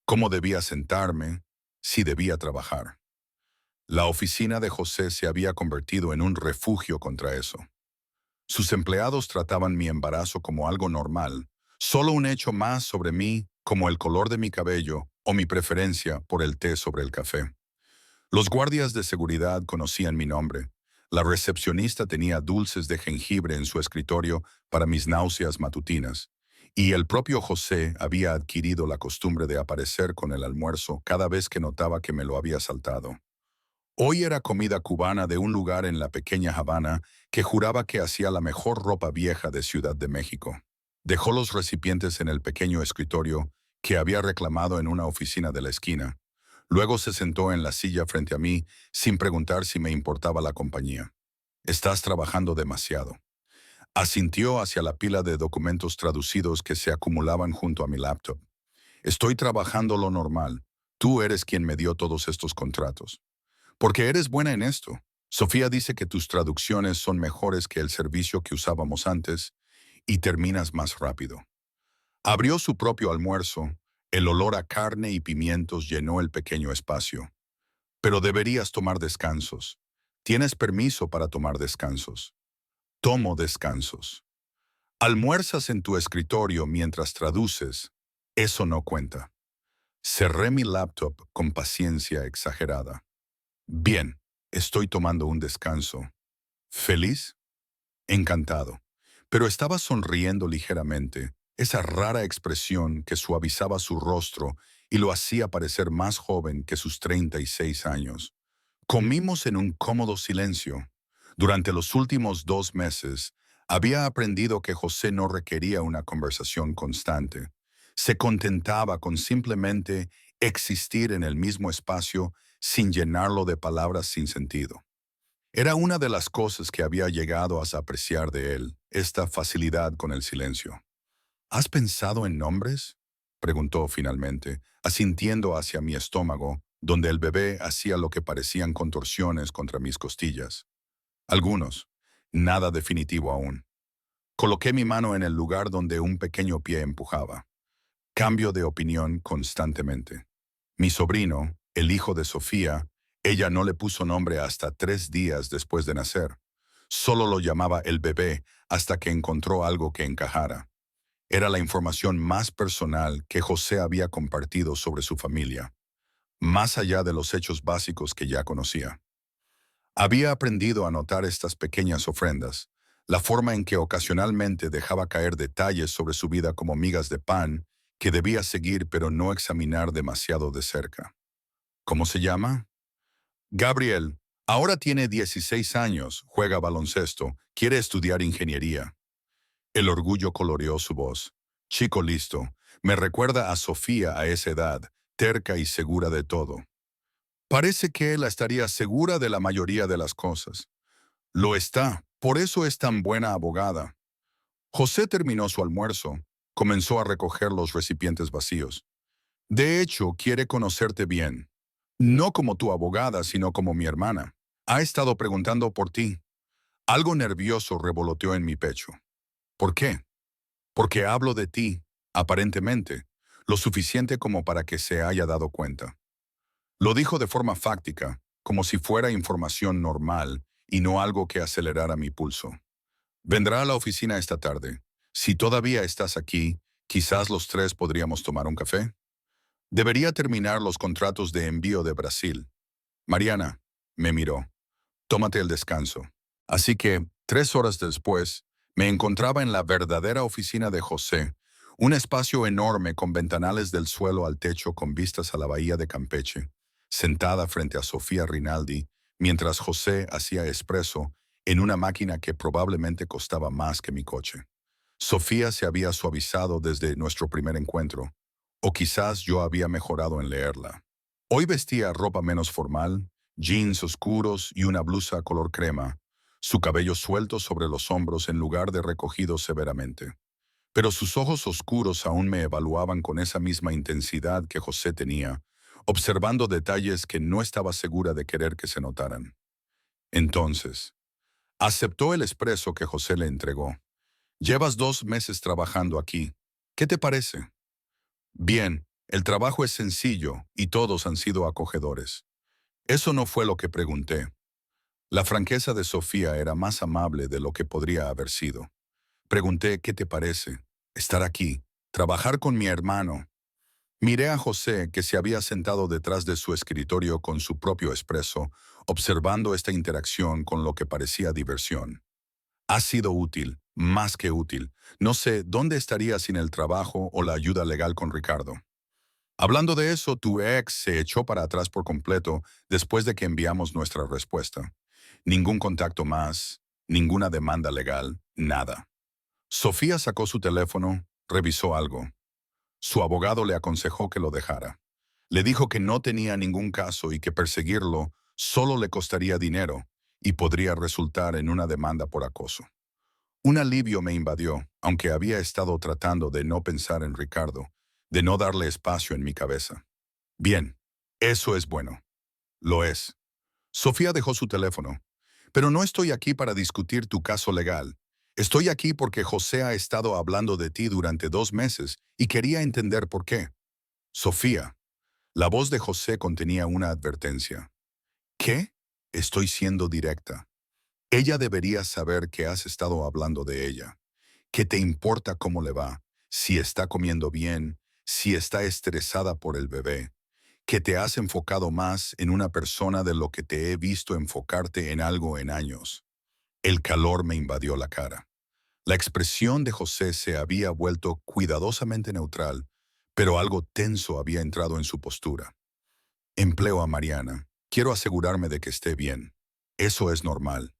cómo debía sentarme, si debía trabajar. La oficina de José se había convertido en un refugio contra eso. Sus empleados trataban mi embarazo como algo normal, solo un hecho más sobre mí, como el color de mi cabello o mi preferencia por el té sobre el café. Los guardias de seguridad conocían mi nombre. La recepcionista tenía dulces de jengibre en su escritorio para mis náuseas matutinas. Y el propio José había adquirido la costumbre de aparecer con el almuerzo cada vez que notaba que me lo había saltado. Hoy era comida cubana de un lugar en la pequeña Habana que juraba que hacía la mejor ropa vieja de Ciudad de México. Dejó los recipientes en el pequeño escritorio que había reclamado en una oficina de la esquina. Luego se sentó en la silla frente a mí sin preguntar si me importaba la compañía. «Estás trabajando demasiado». Asintió hacia la pila de documentos traducidos que se acumulaban junto a mi laptop. «Estoy trabajando lo normal. Tú eres quien me dio todos estos contratos. Porque eres buena en esto. Sofía dice que tus traducciones son mejores que el servicio que usábamos antes y terminas más rápido». Abrió su propio almuerzo. El olor a carne y pimientos llenó el pequeño espacio. «Pero deberías tomar descansos. Tienes permiso para tomar descansos». «Tomo descansos». «Almuerzas en tu escritorio mientras traduces. Eso no cuenta». Cerré mi laptop con paciencia exagerada. «Bien, estoy tomando un descanso». «¿Feliz?» «Encantado». Pero estaba sonriendo ligeramente, esa rara expresión que suavizaba su rostro y lo hacía parecer más joven que sus 36 años. Comimos en un cómodo silencio. Durante los últimos 2 meses, había aprendido que José no requería una conversación constante. Se contentaba con simplemente existir en el mismo espacio sin llenarlo de palabras sin sentido. Era una de las cosas que había llegado a apreciar de él, esta facilidad con el silencio. «¿Has pensado en nombres?», preguntó finalmente, asintiendo hacia mi estómago, donde el bebé hacía lo que parecían contorsiones contra mis costillas. «Algunos. Nada definitivo aún». Coloqué mi mano en el lugar donde un pequeño pie empujaba. Cambio de opinión constantemente. Mi sobrino, el hijo de Sofía, ella no le puso nombre hasta 3 días después de nacer. Solo lo llamaba el bebé hasta que encontró algo que encajara. Era la información más personal que José había compartido sobre su familia, más allá de los hechos básicos que ya conocía. Había aprendido a notar estas pequeñas ofrendas, la forma en que ocasionalmente dejaba caer detalles sobre su vida como migas de pan que debía seguir pero no examinar demasiado de cerca. «¿Cómo se llama?» «Gabriel. Ahora tiene 16 años, juega baloncesto, quiere estudiar ingeniería». El orgullo coloreó su voz. «Chico listo. Me recuerda a Sofía a esa edad, terca y segura de todo». Parece que él estaría segura de la mayoría de las cosas. Lo está, por eso es tan buena abogada. José terminó su almuerzo. Comenzó a recoger los recipientes vacíos. «De hecho, quiere conocerte bien. No como tu abogada, sino como mi hermana. Ha estado preguntando por ti». Algo nervioso revoloteó en mi pecho. «¿Por qué?» «Porque hablo de ti, aparentemente, lo suficiente como para que se haya dado cuenta». Lo dijo de forma fáctica, como si fuera información normal y no algo que acelerara mi pulso. Vendrá a la oficina esta tarde. Si todavía estás aquí, quizás los tres podríamos tomar un café. Debería terminar los contratos de envío de Brasil. Mariana, me miró. Tómate el descanso. Así que, 3 horas después, me encontraba en la verdadera oficina de José, un espacio enorme con ventanales del suelo al techo con vistas a la bahía de Campeche, sentada frente a Sofía Rinaldi, mientras José hacía espresso en una máquina que probablemente costaba más que mi coche. Sofía se había suavizado desde nuestro primer encuentro, o quizás yo había mejorado en leerla. Hoy vestía ropa menos formal, jeans oscuros y una blusa color crema, su cabello suelto sobre los hombros en lugar de recogido severamente. Pero sus ojos oscuros aún me evaluaban con esa misma intensidad que José tenía, observando detalles que no estaba segura de querer que se notaran. Entonces, aceptó el espresso que José le entregó. Llevas 2 meses trabajando aquí. ¿Qué te parece? Bien, el trabajo es sencillo y todos han sido acogedores. Eso no fue lo que pregunté. La franqueza de Sofía era más amable de lo que podría haber sido. Pregunté, ¿qué te parece? Estar aquí, trabajar con mi hermano. Miré a José, que se había sentado detrás de su escritorio con su propio espresso, observando esta interacción con lo que parecía diversión. Ha sido útil, más que útil. No sé dónde estaría sin el trabajo o la ayuda legal con Ricardo. Hablando de eso, tu ex se echó para atrás por completo después de que enviamos nuestra respuesta. Ningún contacto más, ninguna demanda legal, nada. Sofía sacó su teléfono, revisó algo. Su abogado le aconsejó que lo dejara. Le dijo que no tenía ningún caso y que perseguirlo solo le costaría dinero y podría resultar en una demanda por acoso. Un alivio me invadió, aunque había estado tratando de no pensar en Ricardo, de no darle espacio en mi cabeza. Bien, eso es bueno. Lo es. Sofía dejó su teléfono. Pero no estoy aquí para discutir tu caso legal. Estoy aquí porque José ha estado hablando de ti durante 2 meses y quería entender por qué. Sofía. La voz de José contenía una advertencia. ¿Qué? Estoy siendo directa. Ella debería saber que has estado hablando de ella, que te importa cómo le va, si está comiendo bien, si está estresada por el bebé, que te has enfocado más en una persona de lo que te he visto enfocarte en algo en años. El calor me invadió la cara. La expresión de José se había vuelto cuidadosamente neutral, pero algo tenso había entrado en su postura. Empleo a Mariana. Quiero asegurarme de que esté bien. Eso es normal.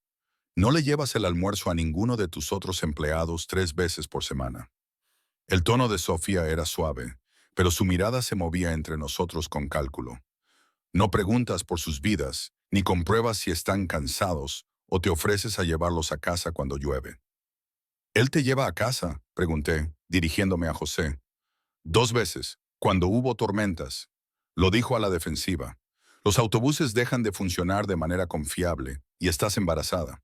No le llevas el almuerzo a ninguno de tus otros empleados 3 veces por semana. El tono de Sofía era suave, pero su mirada se movía entre nosotros con cálculo. No preguntas por sus vidas, ni compruebas si están cansados o te ofreces a llevarlos a casa cuando llueve. ¿Él te lleva a casa?, pregunté, dirigiéndome a José. 2 veces, cuando hubo tormentas. Lo dijo a la defensiva. Los autobuses dejan de funcionar de manera confiable y estás embarazada.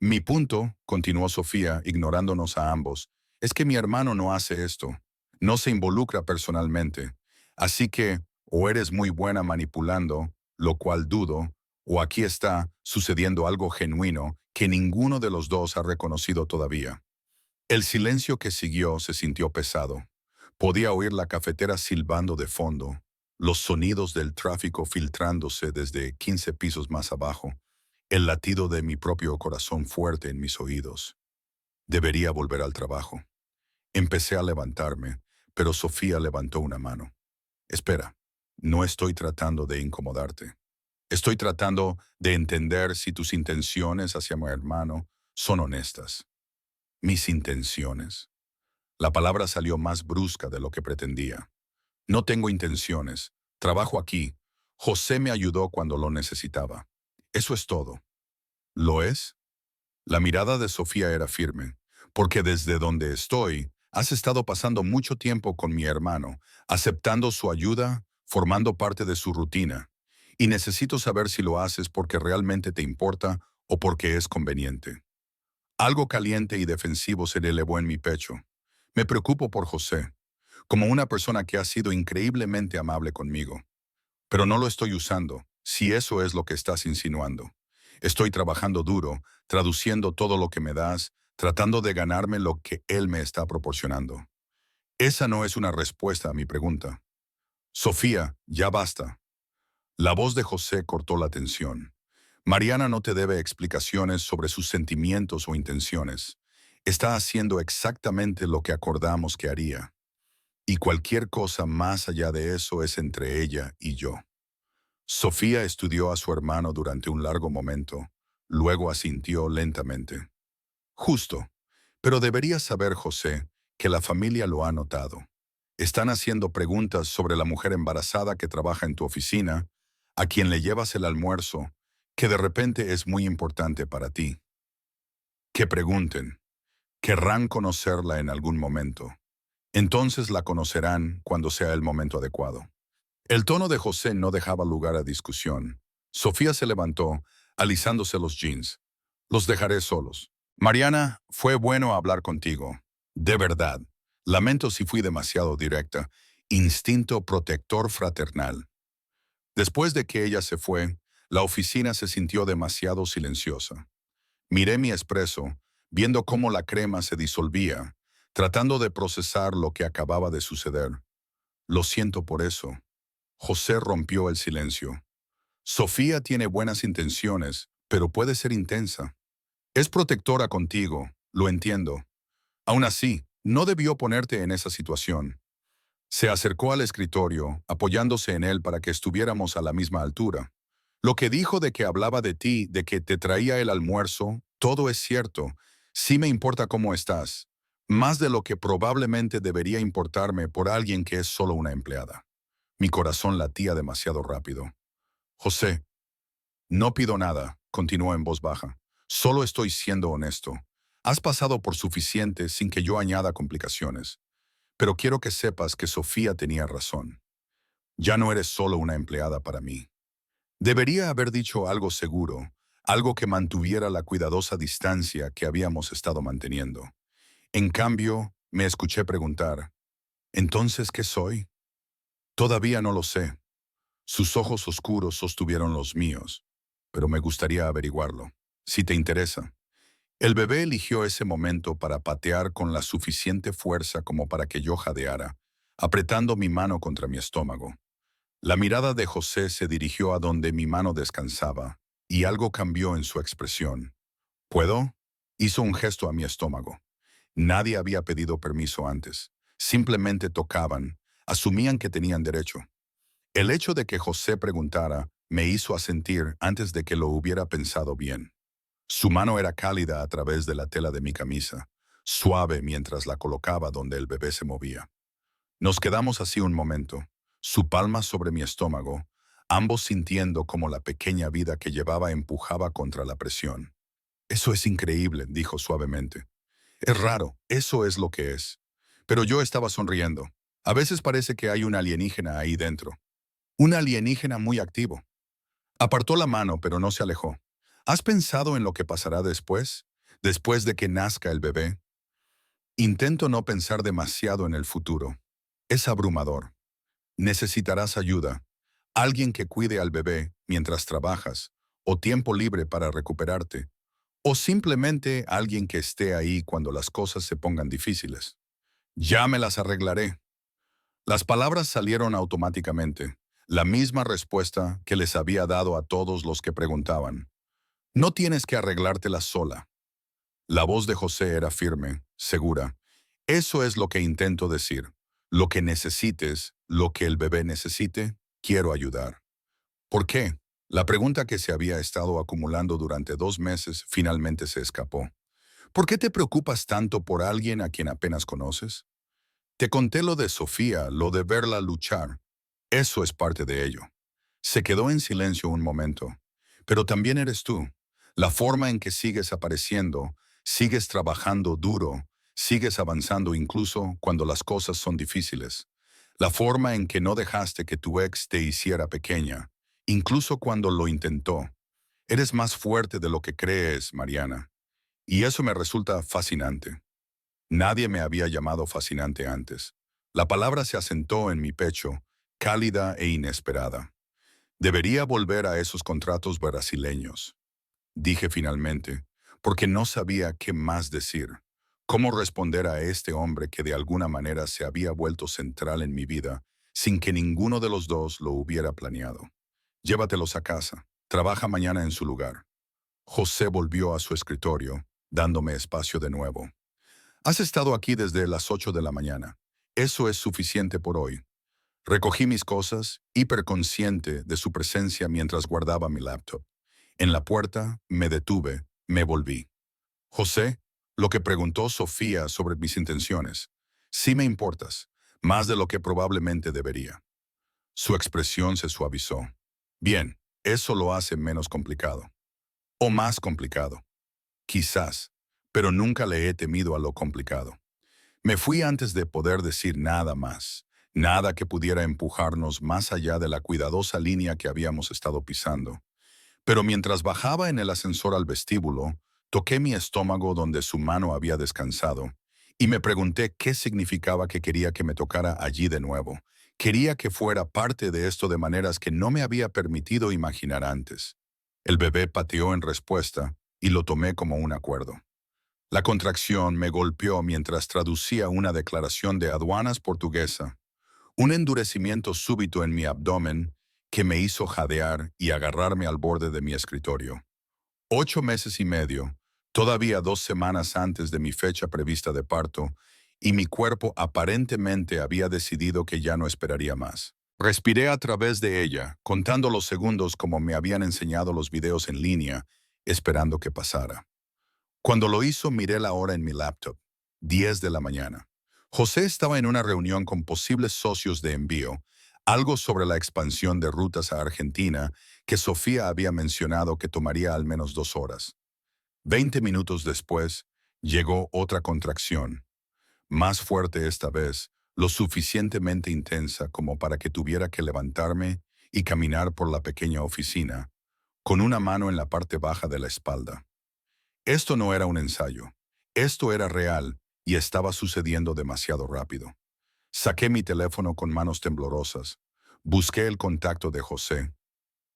Mi punto, continuó Sofía, ignorándonos a ambos, es que mi hermano no hace esto. No se involucra personalmente. Así que, o eres muy buena manipulando, lo cual dudo, o aquí está sucediendo algo genuino que ninguno de los dos ha reconocido todavía. El silencio que siguió se sintió pesado. Podía oír la cafetera silbando de fondo, los sonidos del tráfico filtrándose desde 15 pisos más abajo, el latido de mi propio corazón fuerte en mis oídos. Debería volver al trabajo. Empecé a levantarme, pero Sofía levantó una mano. Espera, no estoy tratando de incomodarte. Estoy tratando de entender si tus intenciones hacia mi hermano son honestas. Mis intenciones. La palabra salió más brusca de lo que pretendía. No tengo intenciones. Trabajo aquí. José me ayudó cuando lo necesitaba. Eso es todo. ¿Lo es? La mirada de Sofía era firme, porque desde donde estoy, has estado pasando mucho tiempo con mi hermano, aceptando su ayuda, formando parte de su rutina, y necesito saber si lo haces porque realmente te importa o porque es conveniente. Algo caliente y defensivo se le elevó en mi pecho. Me preocupo por José, como una persona que ha sido increíblemente amable conmigo. Pero no lo estoy usando, si eso es lo que estás insinuando. Estoy trabajando duro, traduciendo todo lo que me das, tratando de ganarme lo que él me está proporcionando. Esa no es una respuesta a mi pregunta. Sofía, ya basta. La voz de José cortó la tensión. Mariana no te debe explicaciones sobre sus sentimientos o intenciones. Está haciendo exactamente lo que acordamos que haría. Y cualquier cosa más allá de eso es entre ella y yo. Sofía estudió a su hermano durante un largo momento, luego asintió lentamente. Justo. Pero deberías saber, José, que la familia lo ha notado. Están haciendo preguntas sobre la mujer embarazada que trabaja en tu oficina, a quien le llevas el almuerzo, que de repente es muy importante para ti. Que pregunten. Querrán conocerla en algún momento. Entonces la conocerán cuando sea el momento adecuado. El tono de José no dejaba lugar a discusión. Sofía se levantó, alisándose los jeans. Los dejaré solos. Mariana, fue bueno hablar contigo. De verdad. Lamento si fui demasiado directa. Instinto protector fraternal. Después de que ella se fue, la oficina se sintió demasiado silenciosa. Miré mi espresso, viendo cómo la crema se disolvía, tratando de procesar lo que acababa de suceder. Lo siento por eso. José rompió el silencio. Sofía tiene buenas intenciones, pero puede ser intensa. Es protectora contigo, lo entiendo. Aún así, no debió ponerte en esa situación. Se acercó al escritorio, apoyándose en él para que estuviéramos a la misma altura. Lo que dijo de que hablaba de ti, de que te traía el almuerzo, todo es cierto. Sí me importa cómo estás. Más de lo que probablemente debería importarme por alguien que es solo una empleada. Mi corazón latía demasiado rápido. José, no pido nada, continuó en voz baja. Solo estoy siendo honesto. Has pasado por suficiente sin que yo añada complicaciones. Pero quiero que sepas que Sofía tenía razón. Ya no eres solo una empleada para mí. Debería haber dicho algo seguro, algo que mantuviera la cuidadosa distancia que habíamos estado manteniendo. En cambio, me escuché preguntar, ¿entonces qué soy? Todavía no lo sé. Sus ojos oscuros sostuvieron los míos, pero me gustaría averiguarlo, si te interesa. El bebé eligió ese momento para patear con la suficiente fuerza como para que yo jadeara, apretando mi mano contra mi estómago. La mirada de José se dirigió a donde mi mano descansaba, y algo cambió en su expresión. ¿Puedo? Hizo un gesto a mi estómago. Nadie había pedido permiso antes. Simplemente tocaban, asumían que tenían derecho. El hecho de que José preguntara me hizo asentir antes de que lo hubiera pensado bien. Su mano era cálida a través de la tela de mi camisa, suave mientras la colocaba donde el bebé se movía. Nos quedamos así un momento, su palma sobre mi estómago, ambos sintiendo como la pequeña vida que llevaba empujaba contra la presión. Eso es increíble, dijo suavemente. Es raro, eso es lo que es. Pero yo estaba sonriendo. A veces parece que hay un alienígena ahí dentro. Un alienígena muy activo. Apartó la mano, pero no se alejó. ¿Has pensado en lo que pasará después? Después de que nazca el bebé. Intento no pensar demasiado en el futuro. Es abrumador. Necesitarás ayuda. Alguien que cuide al bebé mientras trabajas, o tiempo libre para recuperarte, o simplemente alguien que esté ahí cuando las cosas se pongan difíciles. Ya me las arreglaré. Las palabras salieron automáticamente, la misma respuesta que les había dado a todos los que preguntaban. No tienes que arreglártela sola. La voz de José era firme, segura. Eso es lo que intento decir. Lo que necesites, lo que el bebé necesite, quiero ayudar. ¿Por qué? La pregunta que se había estado acumulando durante 2 meses finalmente se escapó. ¿Por qué te preocupas tanto por alguien a quien apenas conoces? Te conté lo de Sofía, lo de verla luchar. Eso es parte de ello. Se quedó en silencio un momento. Pero también eres tú. La forma en que sigues apareciendo, sigues trabajando duro, sigues avanzando incluso cuando las cosas son difíciles. La forma en que no dejaste que tu ex te hiciera pequeña, incluso cuando lo intentó. Eres más fuerte de lo que crees, Mariana. Y eso me resulta fascinante. Nadie me había llamado fascinante antes. La palabra se asentó en mi pecho, cálida e inesperada. Debería volver a esos contratos brasileños, dije finalmente, porque no sabía qué más decir. Cómo responder a este hombre que de alguna manera se había vuelto central en mi vida sin que ninguno de los dos lo hubiera planeado. Llévatelos a casa. Trabaja mañana en su lugar. José volvió a su escritorio, dándome espacio de nuevo. Has estado aquí desde las 8 de la mañana. Eso es suficiente por hoy. Recogí mis cosas, hiperconsciente de su presencia mientras guardaba mi laptop. En la puerta, me detuve, me volví. José, lo que preguntó Sofía sobre mis intenciones. Sí me importas, más de lo que probablemente debería. Su expresión se suavizó. Bien, eso lo hace menos complicado. O más complicado. Quizás, pero nunca le he temido a lo complicado. Me fui antes de poder decir nada más, nada que pudiera empujarnos más allá de la cuidadosa línea que habíamos estado pisando. Pero mientras bajaba en el ascensor al vestíbulo, toqué mi estómago donde su mano había descansado y me pregunté qué significaba que quería que me tocara allí de nuevo. Quería que fuera parte de esto de maneras que no me había permitido imaginar antes. El bebé pateó en respuesta y lo tomé como un acuerdo. La contracción me golpeó mientras traducía una declaración de aduanas portuguesa, un endurecimiento súbito en mi abdomen que me hizo jadear y agarrarme al borde de mi escritorio. 8 meses y medio, todavía 2 semanas antes de mi fecha prevista de parto, y mi cuerpo aparentemente había decidido que ya no esperaría más. Respiré a través de ella, contando los segundos como me habían enseñado los videos en línea, esperando que pasara. Cuando lo hizo, miré la hora en mi laptop. 10 de la mañana. José estaba en una reunión con posibles socios de envío, algo sobre la expansión de rutas a Argentina que Sofía había mencionado que tomaría al menos 2 horas. 20 minutos después, llegó otra contracción, más fuerte esta vez, lo suficientemente intensa como para que tuviera que levantarme y caminar por la pequeña oficina, con una mano en la parte baja de la espalda. Esto no era un ensayo. Esto era real y estaba sucediendo demasiado rápido. Saqué mi teléfono con manos temblorosas. Busqué el contacto de José.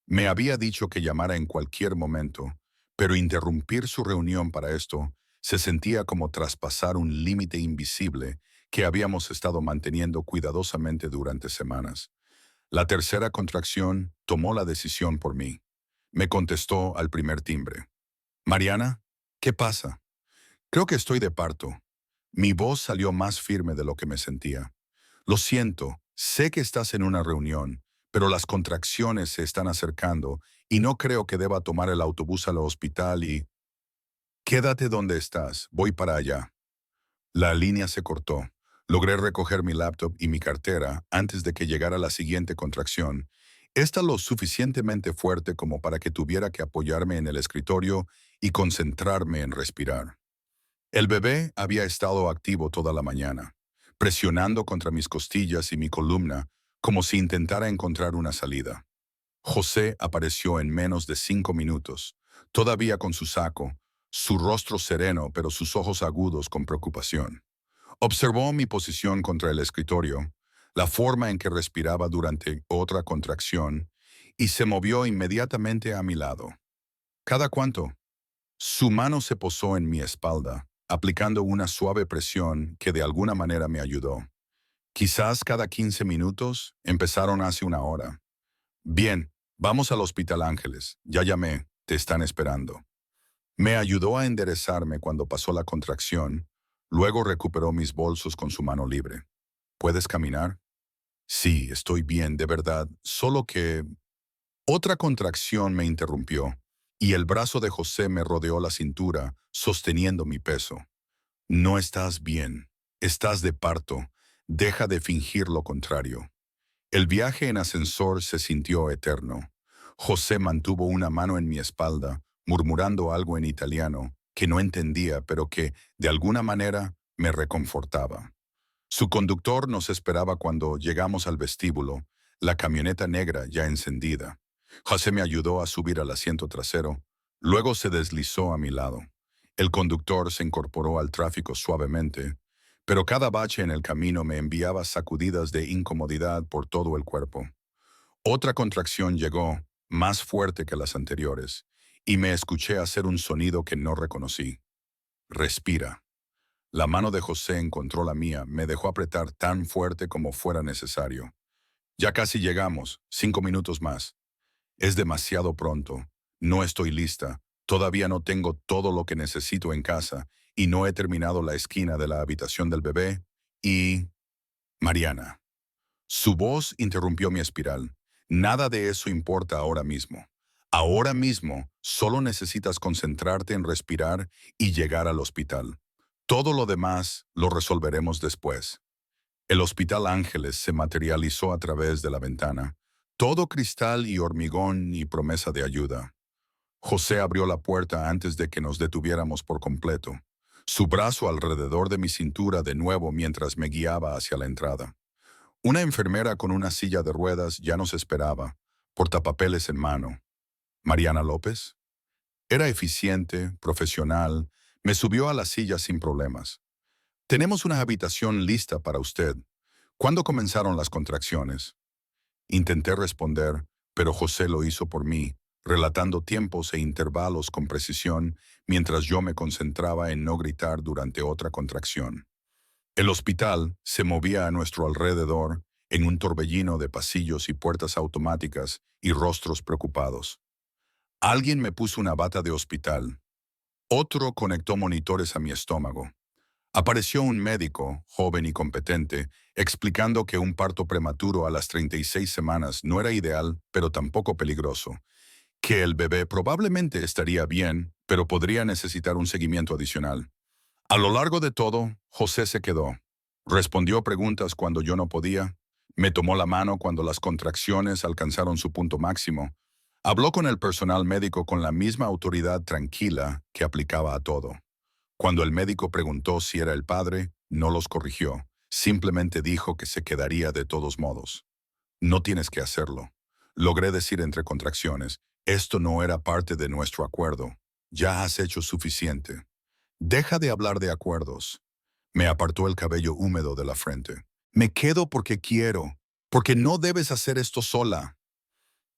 Me había dicho que llamara en cualquier momento, pero interrumpir su reunión para esto se sentía como traspasar un límite invisible que habíamos estado manteniendo cuidadosamente durante semanas. La tercera contracción tomó la decisión por mí. Me contestó al primer timbre. Mariana, ¿qué pasa? Creo que estoy de parto. Mi voz salió más firme de lo que me sentía. Lo siento, sé que estás en una reunión, pero las contracciones se están acercando y no creo que deba tomar el autobús al hospital y... Quédate donde estás, voy para allá. La línea se cortó. Logré recoger mi laptop y mi cartera antes de que llegara la siguiente contracción. Esta lo suficientemente fuerte como para que tuviera que apoyarme en el escritorio y concentrarme en respirar. El bebé había estado activo toda la mañana, presionando contra mis costillas y mi columna como si intentara encontrar una salida. José apareció en menos de 5 minutos, todavía con su saco, su rostro sereno pero sus ojos agudos con preocupación. Observó mi posición contra el escritorio, la forma en que respiraba durante otra contracción, y se movió inmediatamente a mi lado. ¿Cada cuánto? Su mano se posó en mi espalda, aplicando una suave presión que de alguna manera me ayudó. Quizás cada 15 minutos, empezaron hace una hora. Bien, vamos al Hospital Ángeles. Ya llamé, te están esperando. Me ayudó a enderezarme cuando pasó la contracción, luego recuperó mis bolsos con su mano libre. ¿Puedes caminar? Sí, estoy bien, de verdad, solo que... Otra contracción me interrumpió, y el brazo de José me rodeó la cintura, sosteniendo mi peso. No estás bien, estás de parto, deja de fingir lo contrario. El viaje en ascensor se sintió eterno. José mantuvo una mano en mi espalda, murmurando algo en italiano, que no entendía, pero que, de alguna manera, me reconfortaba. Su conductor nos esperaba cuando llegamos al vestíbulo, la camioneta negra ya encendida. José me ayudó a subir al asiento trasero, luego se deslizó a mi lado. El conductor se incorporó al tráfico suavemente, pero cada bache en el camino me enviaba sacudidas de incomodidad por todo el cuerpo. Otra contracción llegó, más fuerte que las anteriores, y me escuché hacer un sonido que no reconocí. Respira. La mano de José encontró la mía, me dejó apretar tan fuerte como fuera necesario. Ya casi llegamos, 5 minutos más. Es demasiado pronto. No estoy lista. Todavía no tengo todo lo que necesito en casa y no he terminado la esquina de la habitación del bebé. Y... Mariana. Su voz interrumpió mi espiral. Nada de eso importa ahora mismo. Ahora mismo solo necesitas concentrarte en respirar y llegar al hospital. Todo lo demás lo resolveremos después. El Hospital Ángeles se materializó a través de la ventana. Todo cristal y hormigón y promesa de ayuda. José abrió la puerta antes de que nos detuviéramos por completo. Su brazo alrededor de mi cintura de nuevo mientras me guiaba hacia la entrada. Una enfermera con una silla de ruedas ya nos esperaba, portapapeles en mano. ¿Mariana López? Era eficiente, profesional, me subió a la silla sin problemas. Tenemos una habitación lista para usted. ¿Cuándo comenzaron las contracciones? Intenté responder, pero José lo hizo por mí, relatando tiempos e intervalos con precisión mientras yo me concentraba en no gritar durante otra contracción. El hospital se movía a nuestro alrededor en un torbellino de pasillos y puertas automáticas y rostros preocupados. Alguien me puso una bata de hospital. Otro conectó monitores a mi estómago. Apareció un médico, joven y competente, explicando que un parto prematuro a las 36 semanas no era ideal, pero tampoco peligroso, que el bebé probablemente estaría bien, pero podría necesitar un seguimiento adicional. A lo largo de todo, José se quedó. Respondió preguntas cuando yo no podía, me tomó la mano cuando las contracciones alcanzaron su punto máximo. Habló con el personal médico con la misma autoridad tranquila que aplicaba a todo. Cuando el médico preguntó si era el padre, no los corrigió. Simplemente dijo que se quedaría de todos modos. No tienes que hacerlo. Logré decir entre contracciones, esto no era parte de nuestro acuerdo. Ya has hecho suficiente. Deja de hablar de acuerdos. Me apartó el cabello húmedo de la frente. Me quedo porque quiero, porque no debes hacer esto sola.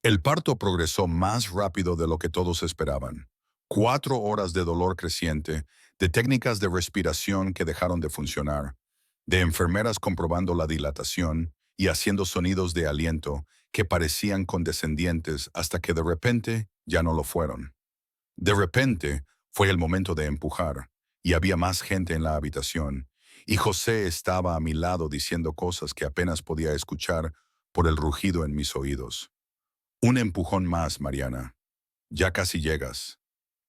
El parto progresó más rápido de lo que todos esperaban. 4 horas de dolor creciente, de técnicas de respiración que dejaron de funcionar, de enfermeras comprobando la dilatación y haciendo sonidos de aliento que parecían condescendientes hasta que de repente ya no lo fueron. De repente fue el momento de empujar, y había más gente en la habitación, y José estaba a mi lado diciendo cosas que apenas podía escuchar por el rugido en mis oídos. Un empujón más, Mariana. Ya casi llegas.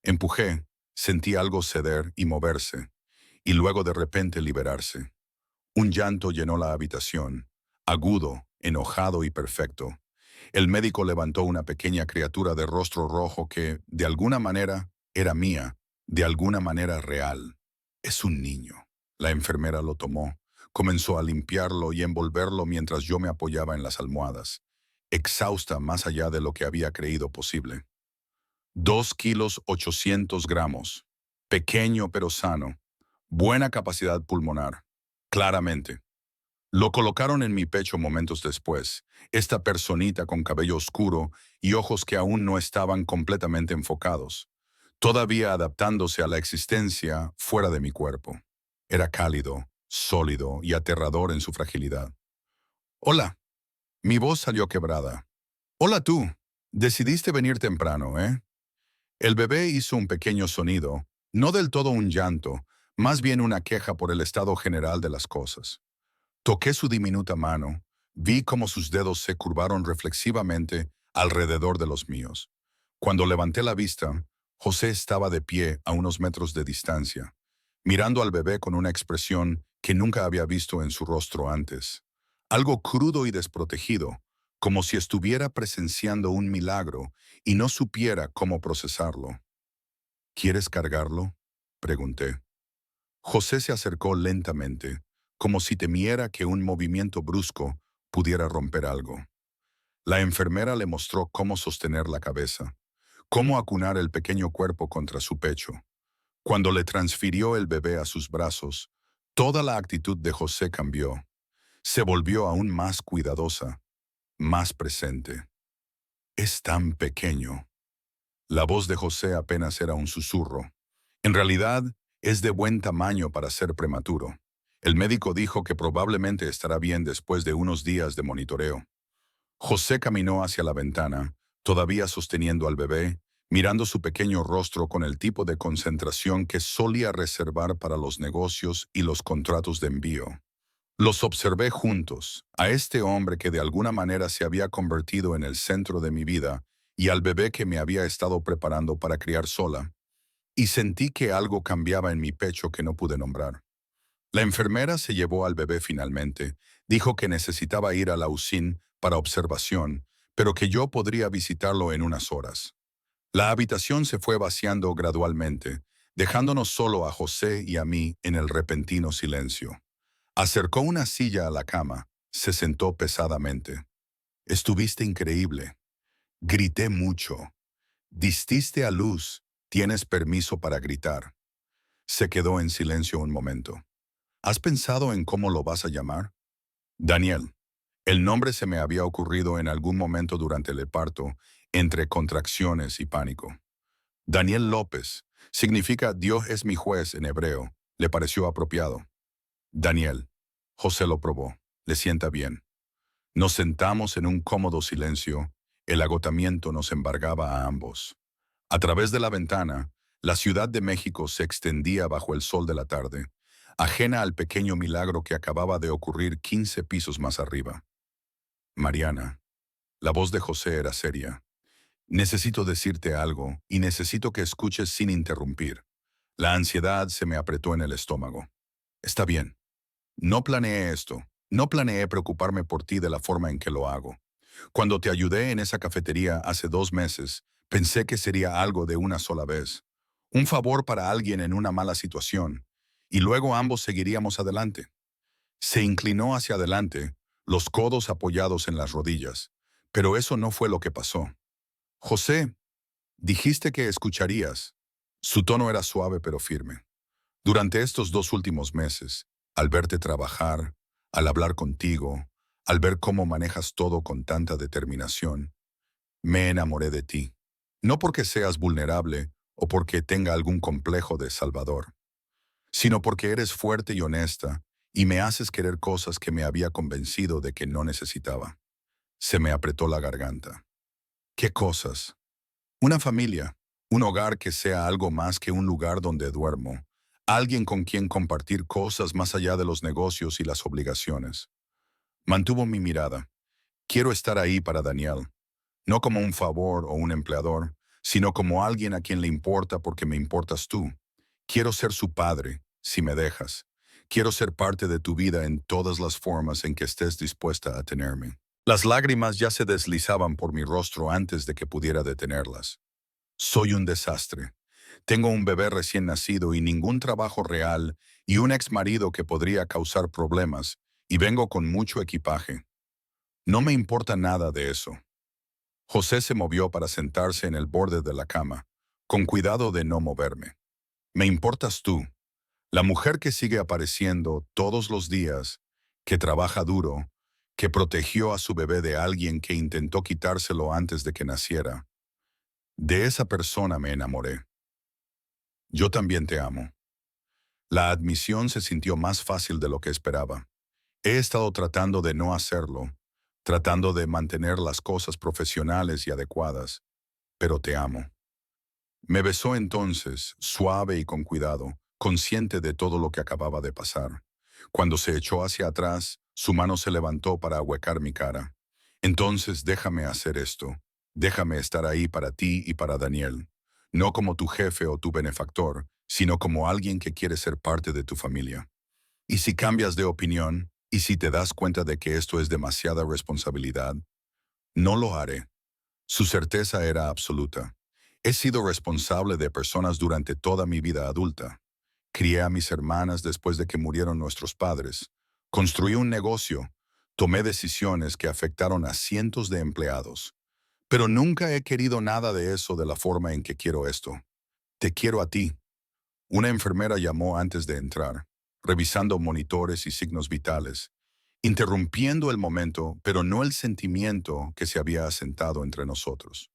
Empujé, sentí algo ceder y moverse, y luego de repente liberarse. Un llanto llenó la habitación, agudo, enojado y perfecto. El médico levantó una pequeña criatura de rostro rojo que, de alguna manera, era mía, de alguna manera real. Es un niño. La enfermera lo tomó, comenzó a limpiarlo y envolverlo mientras yo me apoyaba en las almohadas, exhausta más allá de lo que había creído posible. 2 kilos 800 gramos. Pequeño pero sano. Buena capacidad pulmonar. Claramente. Lo colocaron en mi pecho momentos después, esta personita con cabello oscuro y ojos que aún no estaban completamente enfocados, todavía adaptándose a la existencia fuera de mi cuerpo. Era cálido, sólido y aterrador en su fragilidad. Hola. Mi voz salió quebrada. Hola tú. Decidiste venir temprano, ¿eh? El bebé hizo un pequeño sonido, no del todo un llanto, más bien una queja por el estado general de las cosas. Toqué su diminuta mano, vi cómo sus dedos se curvaron reflexivamente alrededor de los míos. Cuando levanté la vista, José estaba de pie a unos metros de distancia, mirando al bebé con una expresión que nunca había visto en su rostro antes. Algo crudo y desprotegido, como si estuviera presenciando un milagro y no supiera cómo procesarlo. ¿Quieres cargarlo?, pregunté. José se acercó lentamente, como si temiera que un movimiento brusco pudiera romper algo. La enfermera le mostró cómo sostener la cabeza, cómo acunar el pequeño cuerpo contra su pecho. Cuando le transfirió el bebé a sus brazos, toda la actitud de José cambió. Se volvió aún más cuidadosa. más presente. Es tan pequeño. La voz de José apenas era un susurro. En realidad, es de buen tamaño para ser prematuro. El médico dijo que probablemente estará bien después de unos días de monitoreo. José caminó hacia la ventana, todavía sosteniendo al bebé, mirando su pequeño rostro con el tipo de concentración que solía reservar para los negocios y los contratos de envío. Los observé juntos, a este hombre que de alguna manera se había convertido en el centro de mi vida y al bebé que me había estado preparando para criar sola, y sentí que algo cambiaba en mi pecho que no pude nombrar. La enfermera se llevó al bebé finalmente, dijo que necesitaba ir a la UCIN para observación, pero que yo podría visitarlo en unas horas. La habitación se fue vaciando gradualmente, dejándonos solo a José y a mí en el repentino silencio. Acercó una silla a la cama, se sentó pesadamente. Estuviste increíble. Grité mucho. Dististe a luz. Tienes permiso para gritar. Se quedó en silencio un momento. ¿Has pensado en cómo lo vas a llamar? Daniel. El nombre se me había ocurrido en algún momento durante el parto, entre contracciones y pánico. Daniel López. Significa Dios es mi juez en hebreo. Le pareció apropiado. Daniel. José lo probó. Le sienta bien. Nos sentamos en un cómodo silencio. El agotamiento nos embargaba a ambos. A través de la ventana, la Ciudad de México se extendía bajo el sol de la tarde, ajena al pequeño milagro que acababa de ocurrir 15 pisos más arriba. Mariana. La voz de José era seria. Necesito decirte algo y necesito que escuches sin interrumpir. La ansiedad se me apretó en el estómago. Está bien. No planeé esto. No planeé preocuparme por ti de la forma en que lo hago. Cuando te ayudé en esa cafetería hace 2 meses, pensé que sería algo de una sola vez. Un favor para alguien en una mala situación. Y luego ambos seguiríamos adelante. Se inclinó hacia adelante, los codos apoyados en las rodillas. Pero eso no fue lo que pasó. José, dijiste que escucharías. Su tono era suave pero firme. Durante estos 2 últimos meses, al verte trabajar, al hablar contigo, al ver cómo manejas todo con tanta determinación, me enamoré de ti. No porque seas vulnerable o porque tenga algún complejo de salvador, sino porque eres fuerte y honesta y me haces querer cosas que me había convencido de que no necesitaba. Se me apretó la garganta. ¿Qué cosas? Una familia, un hogar que sea algo más que un lugar donde duermo, alguien con quien compartir cosas más allá de los negocios y las obligaciones. Mantuvo mi mirada. Quiero estar ahí para Daniel, no como un favor o un empleador, sino como alguien a quien le importa porque me importas tú. Quiero ser su padre, si me dejas. Quiero ser parte de tu vida en todas las formas en que estés dispuesta a tenerme. Las lágrimas ya se deslizaban por mi rostro antes de que pudiera detenerlas. Soy un desastre. Tengo un bebé recién nacido y ningún trabajo real y un ex marido que podría causar problemas, y vengo con mucho equipaje. No me importa nada de eso. José se movió para sentarse en el borde de la cama, con cuidado de no moverme. Me importas tú, la mujer que sigue apareciendo todos los días, que trabaja duro, que protegió a su bebé de alguien que intentó quitárselo antes de que naciera. De esa persona me enamoré. Yo también te amo. La admisión se sintió más fácil de lo que esperaba. He estado tratando de no hacerlo, tratando de mantener las cosas profesionales y adecuadas, pero te amo. Me besó entonces, suave y con cuidado, consciente de todo lo que acababa de pasar. Cuando se echó hacia atrás, su mano se levantó para ahuecar mi cara. Entonces déjame hacer esto. Déjame estar ahí para ti y para Daniel. No como tu jefe o tu benefactor, sino como alguien que quiere ser parte de tu familia. Y si cambias de opinión, y si te das cuenta de que esto es demasiada responsabilidad, no lo haré. Su certeza era absoluta. He sido responsable de personas durante toda mi vida adulta. Crié a mis hermanas después de que murieron nuestros padres. Construí un negocio. Tomé decisiones que afectaron a cientos de empleados. Pero nunca he querido nada de eso de la forma en que quiero esto. Te quiero a ti. Una enfermera llamó antes de entrar, revisando monitores y signos vitales, interrumpiendo el momento, pero no el sentimiento que se había asentado entre nosotros.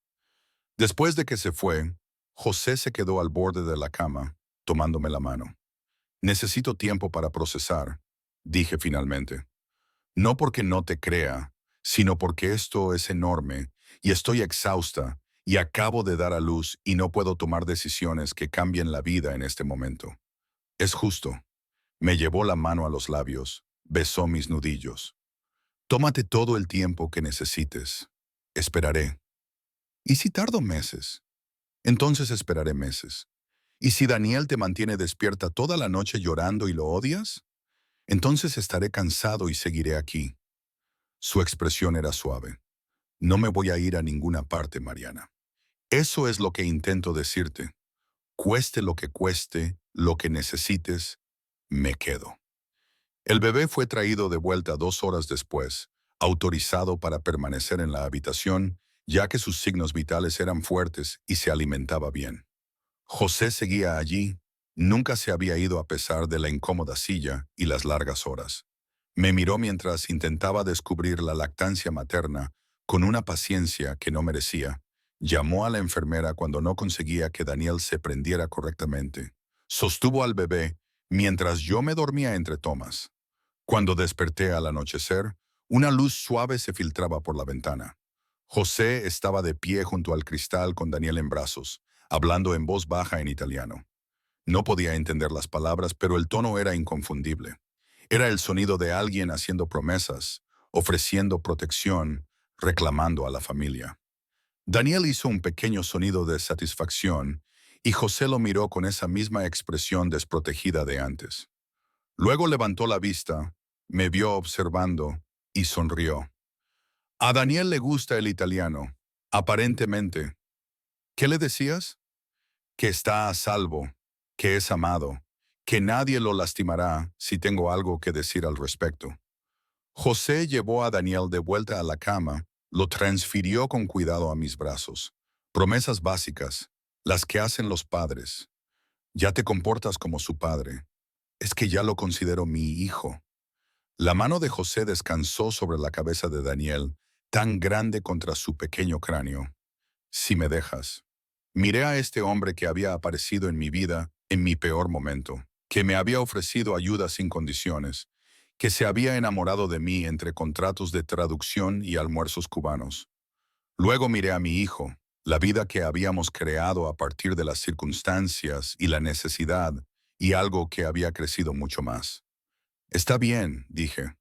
Después de que se fue, José se quedó al borde de la cama, tomándome la mano. Necesito tiempo para procesar, dije finalmente. No porque no te crea, sino porque esto es enorme y estoy exhausta y acabo de dar a luz y no puedo tomar decisiones que cambien la vida en este momento. Es justo. Me llevó la mano a los labios, besó mis nudillos. Tómate todo el tiempo que necesites. Esperaré. ¿Y si tardo meses? Entonces esperaré meses. ¿Y si Daniel te mantiene despierta toda la noche llorando y lo odias? Entonces estaré cansado y seguiré aquí. Su expresión era suave. No me voy a ir a ninguna parte, Mariana. Eso es lo que intento decirte. Cueste lo que necesites, me quedo. El bebé fue traído de vuelta 2 horas después, autorizado para permanecer en la habitación, ya que sus signos vitales eran fuertes y se alimentaba bien. José seguía allí, nunca se había ido a pesar de la incómoda silla y las largas horas. Me miró mientras intentaba descubrir la lactancia materna con una paciencia que no merecía. Llamó a la enfermera cuando no conseguía que Daniel se prendiera correctamente. Sostuvo al bebé mientras yo me dormía entre tomas. Cuando desperté al anochecer, una luz suave se filtraba por la ventana. José estaba de pie junto al cristal con Daniel en brazos, hablando en voz baja en italiano. No podía entender las palabras, pero el tono era inconfundible. Era el sonido de alguien haciendo promesas, ofreciendo protección, reclamando a la familia. Daniel hizo un pequeño sonido de satisfacción y José lo miró con esa misma expresión desprotegida de antes. Luego levantó la vista, me vio observando y sonrió. A Daniel le gusta el italiano, aparentemente. ¿Qué le decías? Que está a salvo, que es amado, que nadie lo lastimará si tengo algo que decir al respecto. José llevó a Daniel de vuelta a la cama, lo transfirió con cuidado a mis brazos. Promesas básicas, las que hacen los padres. Ya te comportas como su padre. Es que ya lo considero mi hijo. La mano de José descansó sobre la cabeza de Daniel, tan grande contra su pequeño cráneo. Si me dejas. Miré a este hombre que había aparecido en mi vida en mi peor momento, que me había ofrecido ayuda sin condiciones, que se había enamorado de mí entre contratos de traducción y almuerzos cubanos. Luego miré a mi hijo, la vida que habíamos creado a partir de las circunstancias y la necesidad, y algo que había crecido mucho más. Está bien, dije.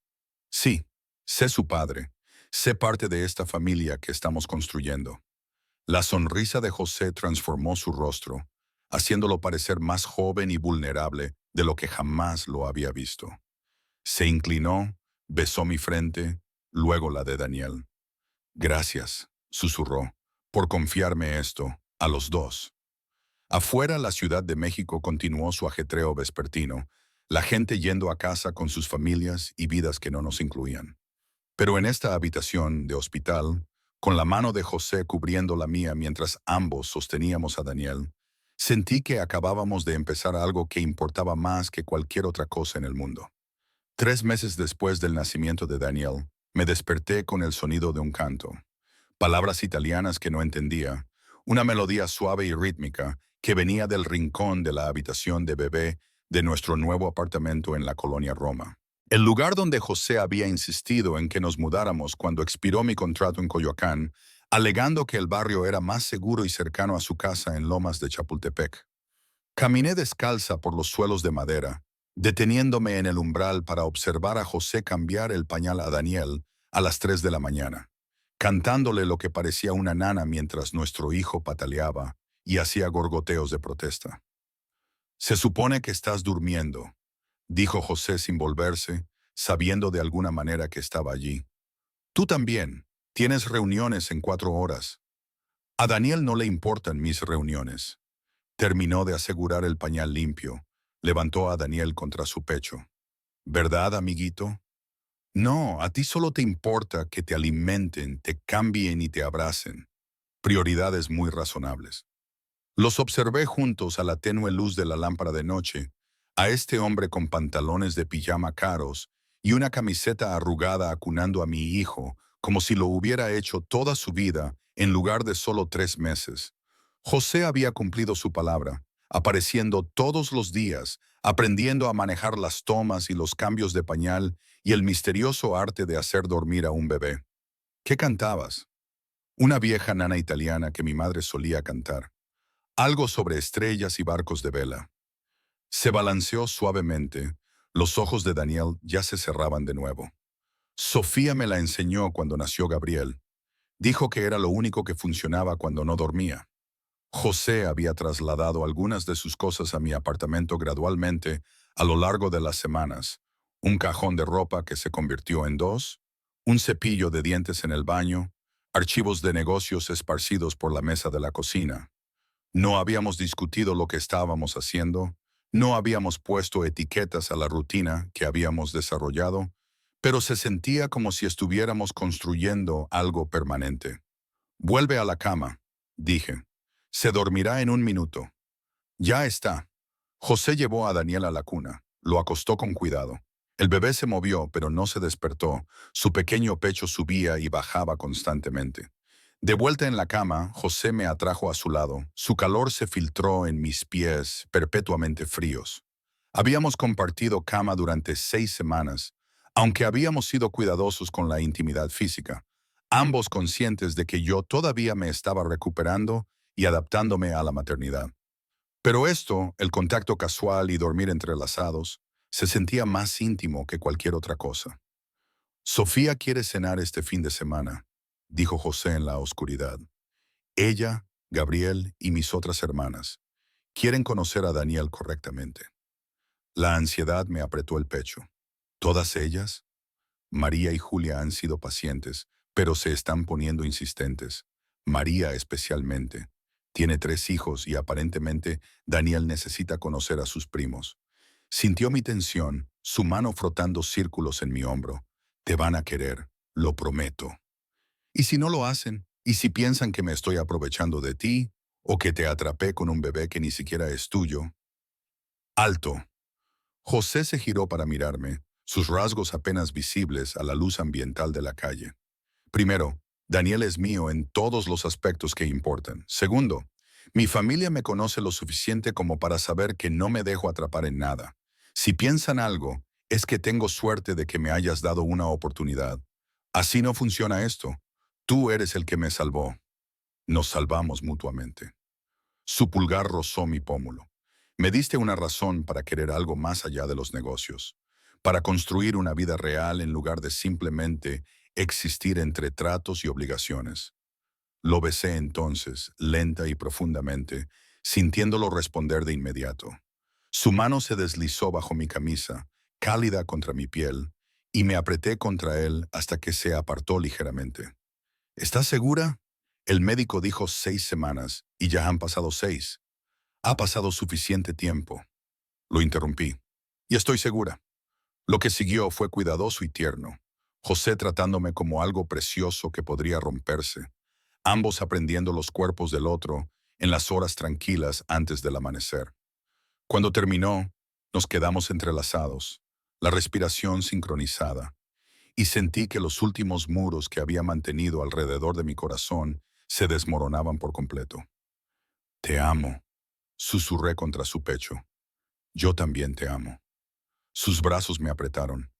Sí, sé su padre, sé parte de esta familia que estamos construyendo. La sonrisa de José transformó su rostro, haciéndolo parecer más joven y vulnerable de lo que jamás lo había visto. Se inclinó, besó mi frente, luego la de Daniel. Gracias, susurró, por confiarme esto, a los dos. Afuera, la Ciudad de México continuó su ajetreo vespertino, la gente yendo a casa con sus familias y vidas que no nos incluían. Pero en esta habitación de hospital, con la mano de José cubriendo la mía mientras ambos sosteníamos a Daniel, sentí que acabábamos de empezar algo que importaba más que cualquier otra cosa en el mundo. 3 meses después del nacimiento de Daniel, me desperté con el sonido de un canto. Palabras italianas que no entendía, una melodía suave y rítmica que venía del rincón de la habitación de bebé de nuestro nuevo apartamento en la colonia Roma. El lugar donde José había insistido en que nos mudáramos cuando expiró mi contrato en Coyoacán, alegando que el barrio era más seguro y cercano a su casa en Lomas de Chapultepec. Caminé descalza por los suelos de madera, deteniéndome en el umbral para observar a José cambiar el pañal a Daniel a las 3 de la mañana, cantándole lo que parecía una nana mientras nuestro hijo pataleaba y hacía gorgoteos de protesta. Se supone que estás durmiendo, dijo José sin volverse, sabiendo de alguna manera que estaba allí. Tú también, tienes reuniones en 4 horas. A Daniel no le importan mis reuniones. Terminó de asegurar el pañal limpio, levantó a Daniel contra su pecho. ¿Verdad, amiguito? No, a ti solo te importa que te alimenten, te cambien y te abracen. Prioridades muy razonables. Los observé juntos a la tenue luz de la lámpara de noche, a este hombre con pantalones de pijama caros y una camiseta arrugada acunando a mi hijo, como si lo hubiera hecho toda su vida en lugar de solo 3 meses. José había cumplido su palabra, apareciendo todos los días, aprendiendo a manejar las tomas y los cambios de pañal y el misterioso arte de hacer dormir a un bebé. ¿Qué cantabas? Una vieja nana italiana que mi madre solía cantar. Algo sobre estrellas y barcos de vela. Se balanceó suavemente. Los ojos de Daniel ya se cerraban de nuevo. Sofía me la enseñó cuando nació Gabriel. Dijo que era lo único que funcionaba cuando no dormía. José había trasladado algunas de sus cosas a mi apartamento gradualmente a lo largo de las semanas. Un cajón de ropa que se convirtió en dos, un cepillo de dientes en el baño, archivos de negocios esparcidos por la mesa de la cocina. No habíamos discutido lo que estábamos haciendo, no habíamos puesto etiquetas a la rutina que habíamos desarrollado, pero se sentía como si estuviéramos construyendo algo permanente. Vuelve a la cama, dije. Se dormirá en un minuto. Ya está. José llevó a Daniel a la cuna. Lo acostó con cuidado. El bebé se movió, pero no se despertó. Su pequeño pecho subía y bajaba constantemente. De vuelta en la cama, José me atrajo a su lado. Su calor se filtró en mis pies, perpetuamente fríos. Habíamos compartido cama durante 6 semanas, aunque habíamos sido cuidadosos con la intimidad física, ambos conscientes de que yo todavía me estaba recuperando y adaptándome a la maternidad. Pero esto, el contacto casual y dormir entrelazados, se sentía más íntimo que cualquier otra cosa. Sofía quiere cenar este fin de semana, dijo José en la oscuridad. Ella, Gabriel y mis otras hermanas quieren conocer a Daniel correctamente. La ansiedad me apretó el pecho. ¿Todas ellas? María y Julia han sido pacientes, pero se están poniendo insistentes. María especialmente. Tiene 3 hijos y aparentemente Daniel necesita conocer a sus primos. Sintió mi tensión, su mano frotando círculos en mi hombro. Te van a querer, lo prometo. ¿Y si no lo hacen? ¿Y si piensan que me estoy aprovechando de ti? ¿O que te atrapé con un bebé que ni siquiera es tuyo? Alto. José se giró para mirarme, sus rasgos apenas visibles a la luz ambiental de la calle. Primero, Daniel es mío en todos los aspectos que importan. Segundo, mi familia me conoce lo suficiente como para saber que no me dejo atrapar en nada. Si piensan algo, es que tengo suerte de que me hayas dado una oportunidad. Así no funciona esto. Tú eres el que me salvó. Nos salvamos mutuamente. Su pulgar rozó mi pómulo. Me diste una razón para querer algo más allá de los negocios, para construir una vida real en lugar de simplemente existir entre tratos y obligaciones. Lo besé entonces, lenta y profundamente, sintiéndolo responder de inmediato. Su mano se deslizó bajo mi camisa, cálida contra mi piel, y me apreté contra él hasta que se apartó ligeramente. ¿Estás segura? El médico dijo 6 semanas, y ya han pasado 6. Ha pasado suficiente tiempo. Lo interrumpí. Y estoy segura. Lo que siguió fue cuidadoso y tierno. José tratándome como algo precioso que podría romperse. Ambos aprendiendo los cuerpos del otro en las horas tranquilas antes del amanecer. Cuando terminó, nos quedamos entrelazados, la respiración sincronizada, y sentí que los últimos muros que había mantenido alrededor de mi corazón se desmoronaban por completo. Te amo, susurré contra su pecho. Yo también te amo. Sus brazos me apretaron.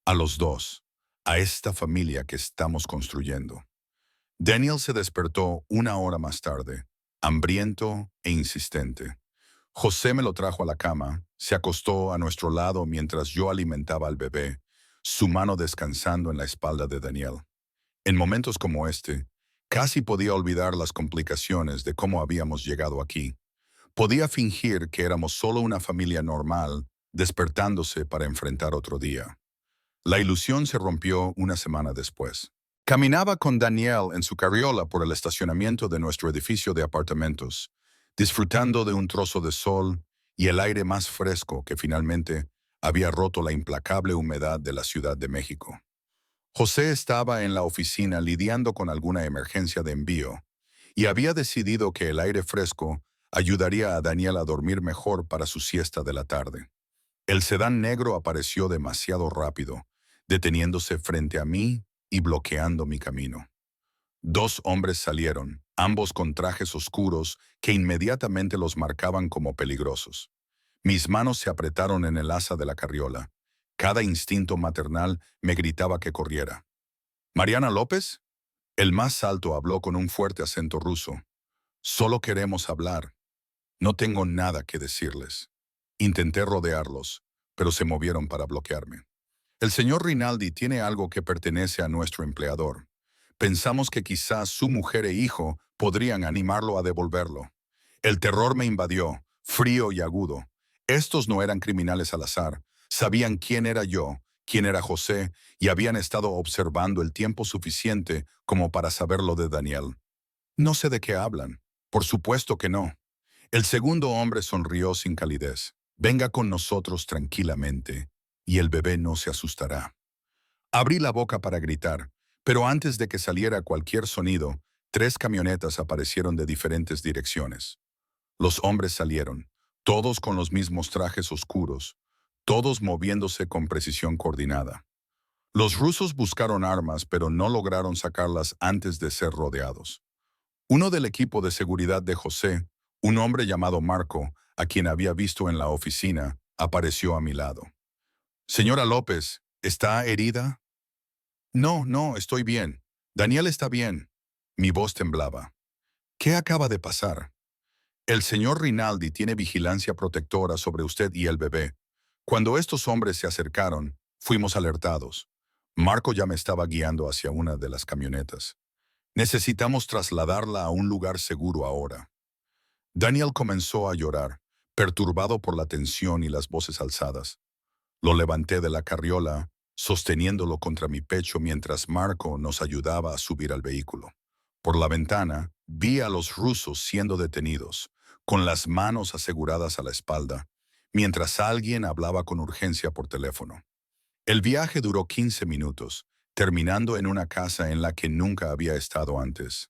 A los dos, a esta familia que estamos construyendo. Daniel se despertó 1 hora más tarde, hambriento e insistente. José me lo trajo a la cama, se acostó a nuestro lado mientras yo alimentaba al bebé, su mano descansando en la espalda de Daniel. En momentos como este, casi podía olvidar las complicaciones de cómo habíamos llegado aquí. Podía fingir que éramos solo una familia normal, despertándose para enfrentar otro día. La ilusión se rompió una semana después. Caminaba con Daniel en su carriola por el estacionamiento de nuestro edificio de apartamentos, disfrutando de un trozo de sol y el aire más fresco que finalmente había roto la implacable humedad de la Ciudad de México. José estaba en la oficina lidiando con alguna emergencia de envío y había decidido que el aire fresco ayudaría a Daniel a dormir mejor para su siesta de la tarde. El sedán negro apareció demasiado rápido, deteniéndose frente a mí y bloqueando mi camino. Dos hombres salieron, ambos con trajes oscuros que inmediatamente los marcaban como peligrosos. Mis manos se apretaron en el asa de la carriola. Cada instinto maternal me gritaba que corriera. ¿Mariana López? El más alto habló con un fuerte acento ruso. Solo queremos hablar. No tengo nada que decirles. Intenté rodearlos, pero se movieron para bloquearme. El señor Rinaldi tiene algo que pertenece a nuestro empleador. Pensamos que quizás su mujer e hijo podrían animarlo a devolverlo. El terror me invadió, frío y agudo. Estos no eran criminales al azar. Sabían quién era yo, quién era José, y habían estado observando el tiempo suficiente como para saber lo de Daniel. No sé de qué hablan. Por supuesto que no. El segundo hombre sonrió sin calidez. Venga con nosotros tranquilamente, y el bebé no se asustará. Abrí la boca para gritar, pero antes de que saliera cualquier sonido, tres camionetas aparecieron de diferentes direcciones. Los hombres salieron, todos con los mismos trajes oscuros, todos moviéndose con precisión coordinada. Los rusos buscaron armas, pero no lograron sacarlas antes de ser rodeados. Uno del equipo de seguridad de José, un hombre llamado Marco, a quien había visto en la oficina, apareció a mi lado. Señora López, ¿está herida? No, no, estoy bien. Daniel está bien. Mi voz temblaba. ¿Qué acaba de pasar? El señor Rinaldi tiene vigilancia protectora sobre usted y el bebé. Cuando estos hombres se acercaron, fuimos alertados. Marco ya me estaba guiando hacia una de las camionetas. Necesitamos trasladarla a un lugar seguro ahora. Daniel comenzó a llorar, perturbado por la tensión y las voces alzadas. Lo levanté de la carriola, sosteniéndolo contra mi pecho mientras Marco nos ayudaba a subir al vehículo. Por la ventana, vi a los rusos siendo detenidos, con las manos aseguradas a la espalda, mientras alguien hablaba con urgencia por teléfono. El viaje duró 15 minutos, terminando en una casa en la que nunca había estado antes.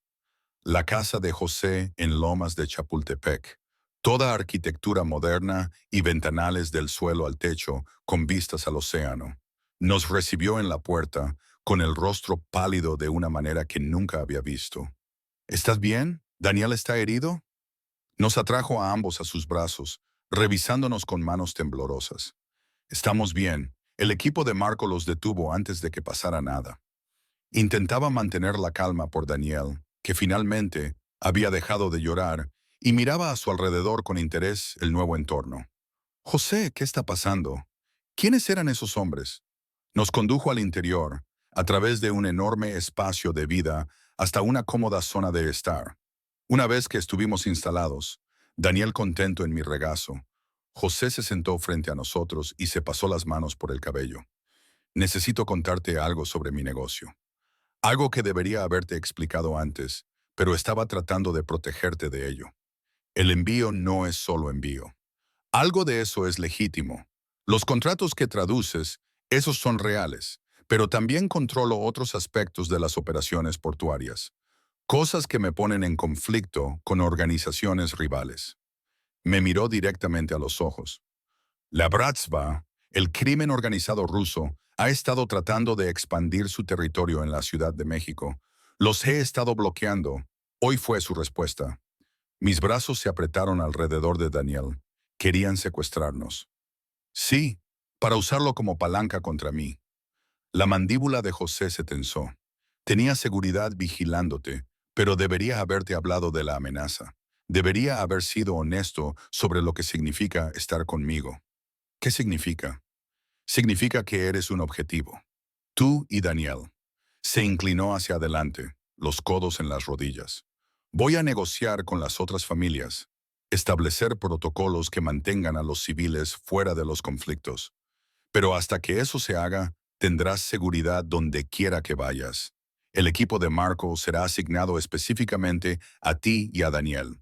La casa de José en Lomas de Chapultepec. Toda arquitectura moderna y ventanales del suelo al techo con vistas al océano. Nos recibió en la puerta, con el rostro pálido de una manera que nunca había visto. ¿Estás bien? ¿Daniel está herido? Nos atrajo a ambos a sus brazos, revisándonos con manos temblorosas. Estamos bien. El equipo de Marco los detuvo antes de que pasara nada. Intentaba mantener la calma por Daniel, que finalmente había dejado de llorar y miraba a su alrededor con interés el nuevo entorno. José, ¿qué está pasando? ¿Quiénes eran esos hombres? Nos condujo al interior, a través de un enorme espacio de vida, hasta una cómoda zona de estar. Una vez que estuvimos instalados, Daniel contento en mi regazo, José se sentó frente a nosotros y se pasó las manos por el cabello. Necesito contarte algo sobre mi negocio. Algo que debería haberte explicado antes, pero estaba tratando de protegerte de ello. El envío no es solo envío. Algo de eso es legítimo. Los contratos que traduces, esos son reales, pero también controlo otros aspectos de las operaciones portuarias. Cosas que me ponen en conflicto con organizaciones rivales. Me miró directamente a los ojos. La Bratstva, el crimen organizado ruso, ha estado tratando de expandir su territorio en la Ciudad de México. Los he estado bloqueando. Hoy fue su respuesta. Mis brazos se apretaron alrededor de Daniel. Querían secuestrarnos. Sí, para usarlo como palanca contra mí. La mandíbula de José se tensó. Tenía seguridad vigilándote, pero debería haberte hablado de la amenaza. Debería haber sido honesto sobre lo que significa estar conmigo. ¿Qué significa? Significa que eres un objetivo. Tú y Daniel. Se inclinó hacia adelante, los codos en las rodillas. Voy a negociar con las otras familias, establecer protocolos que mantengan a los civiles fuera de los conflictos. Pero hasta que eso se haga, tendrás seguridad donde quiera que vayas. El equipo de Marco será asignado específicamente a ti y a Daniel.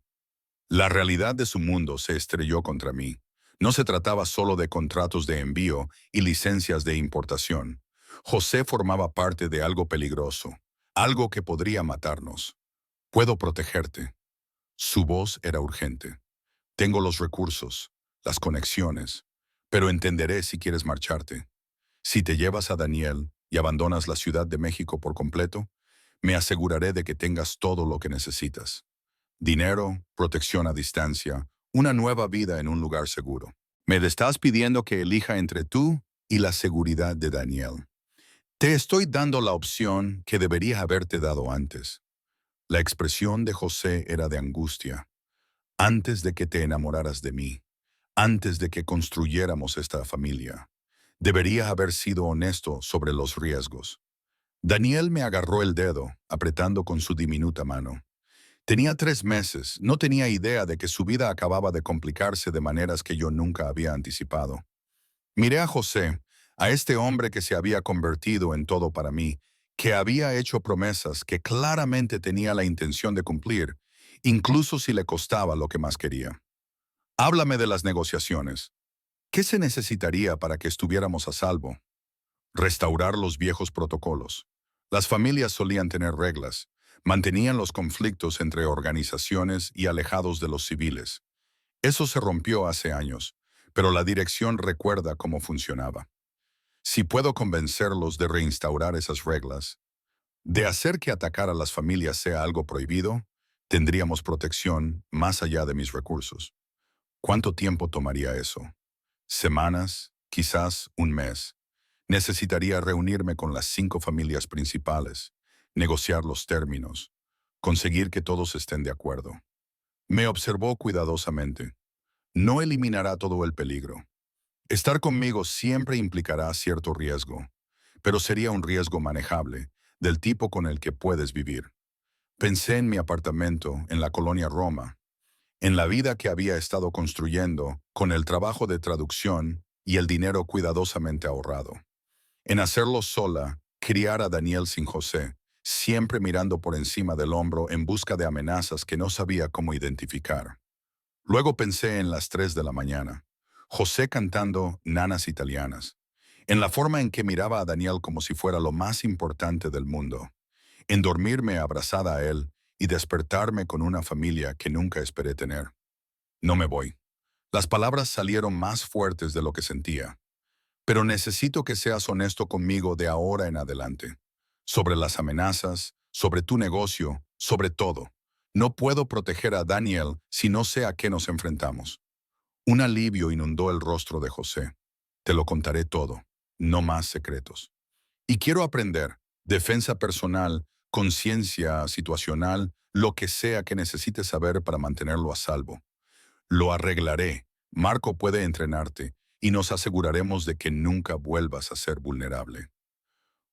La realidad de su mundo se estrelló contra mí. No se trataba solo de contratos de envío y licencias de importación. José formaba parte de algo peligroso, algo que podría matarnos. Puedo protegerte. Su voz era urgente. Tengo los recursos, las conexiones, pero entenderé si quieres marcharte. Si te llevas a Daniel y abandonas la Ciudad de México por completo, me aseguraré de que tengas todo lo que necesitas. Dinero, protección a distancia, una nueva vida en un lugar seguro. Me estás pidiendo que elija entre tú y la seguridad de Daniel. Te estoy dando la opción que debería haberte dado antes. La expresión de José era de angustia. Antes de que te enamoraras de mí, antes de que construyéramos esta familia, debería haber sido honesto sobre los riesgos. Daniel me agarró el dedo, apretando con su diminuta mano. Tenía 3 meses, no tenía idea de que su vida acababa de complicarse de maneras que yo nunca había anticipado. Miré a José, a este hombre que se había convertido en todo para mí, que había hecho promesas que claramente tenía la intención de cumplir, incluso si le costaba lo que más quería. Háblame de las negociaciones. ¿Qué se necesitaría para que estuviéramos a salvo? Restaurar los viejos protocolos. Las familias solían tener reglas, mantenían los conflictos entre organizaciones y alejados de los civiles. Eso se rompió hace años, pero la dirección recuerda cómo funcionaba. Si puedo convencerlos de reinstaurar esas reglas, de hacer que atacar a las familias sea algo prohibido, tendríamos protección más allá de mis recursos. ¿Cuánto tiempo tomaría eso? ¿Semanas? ¿Quizás un mes? Necesitaría reunirme con las 5 familias principales, negociar los términos, conseguir que todos estén de acuerdo. Me observó cuidadosamente. No eliminará todo el peligro. Estar conmigo siempre implicará cierto riesgo, pero sería un riesgo manejable, del tipo con el que puedes vivir. Pensé en mi apartamento en la colonia Roma, en la vida que había estado construyendo con el trabajo de traducción y el dinero cuidadosamente ahorrado. En hacerlo sola, criar a Daniel sin José, siempre mirando por encima del hombro en busca de amenazas que no sabía cómo identificar. Luego pensé en las 3 de la mañana, José cantando nanas italianas, en la forma en que miraba a Daniel como si fuera lo más importante del mundo, en dormirme abrazada a él y despertarme con una familia que nunca esperé tener. No me voy. Las palabras salieron más fuertes de lo que sentía. Pero necesito que seas honesto conmigo de ahora en adelante. Sobre las amenazas, sobre tu negocio, sobre todo. No puedo proteger a Daniel si no sé a qué nos enfrentamos. Un alivio inundó el rostro de José. Te lo contaré todo, no más secretos. Y quiero aprender, defensa personal, conciencia situacional, lo que sea que necesites saber para mantenerlo a salvo. Lo arreglaré. Marco puede entrenarte y nos aseguraremos de que nunca vuelvas a ser vulnerable.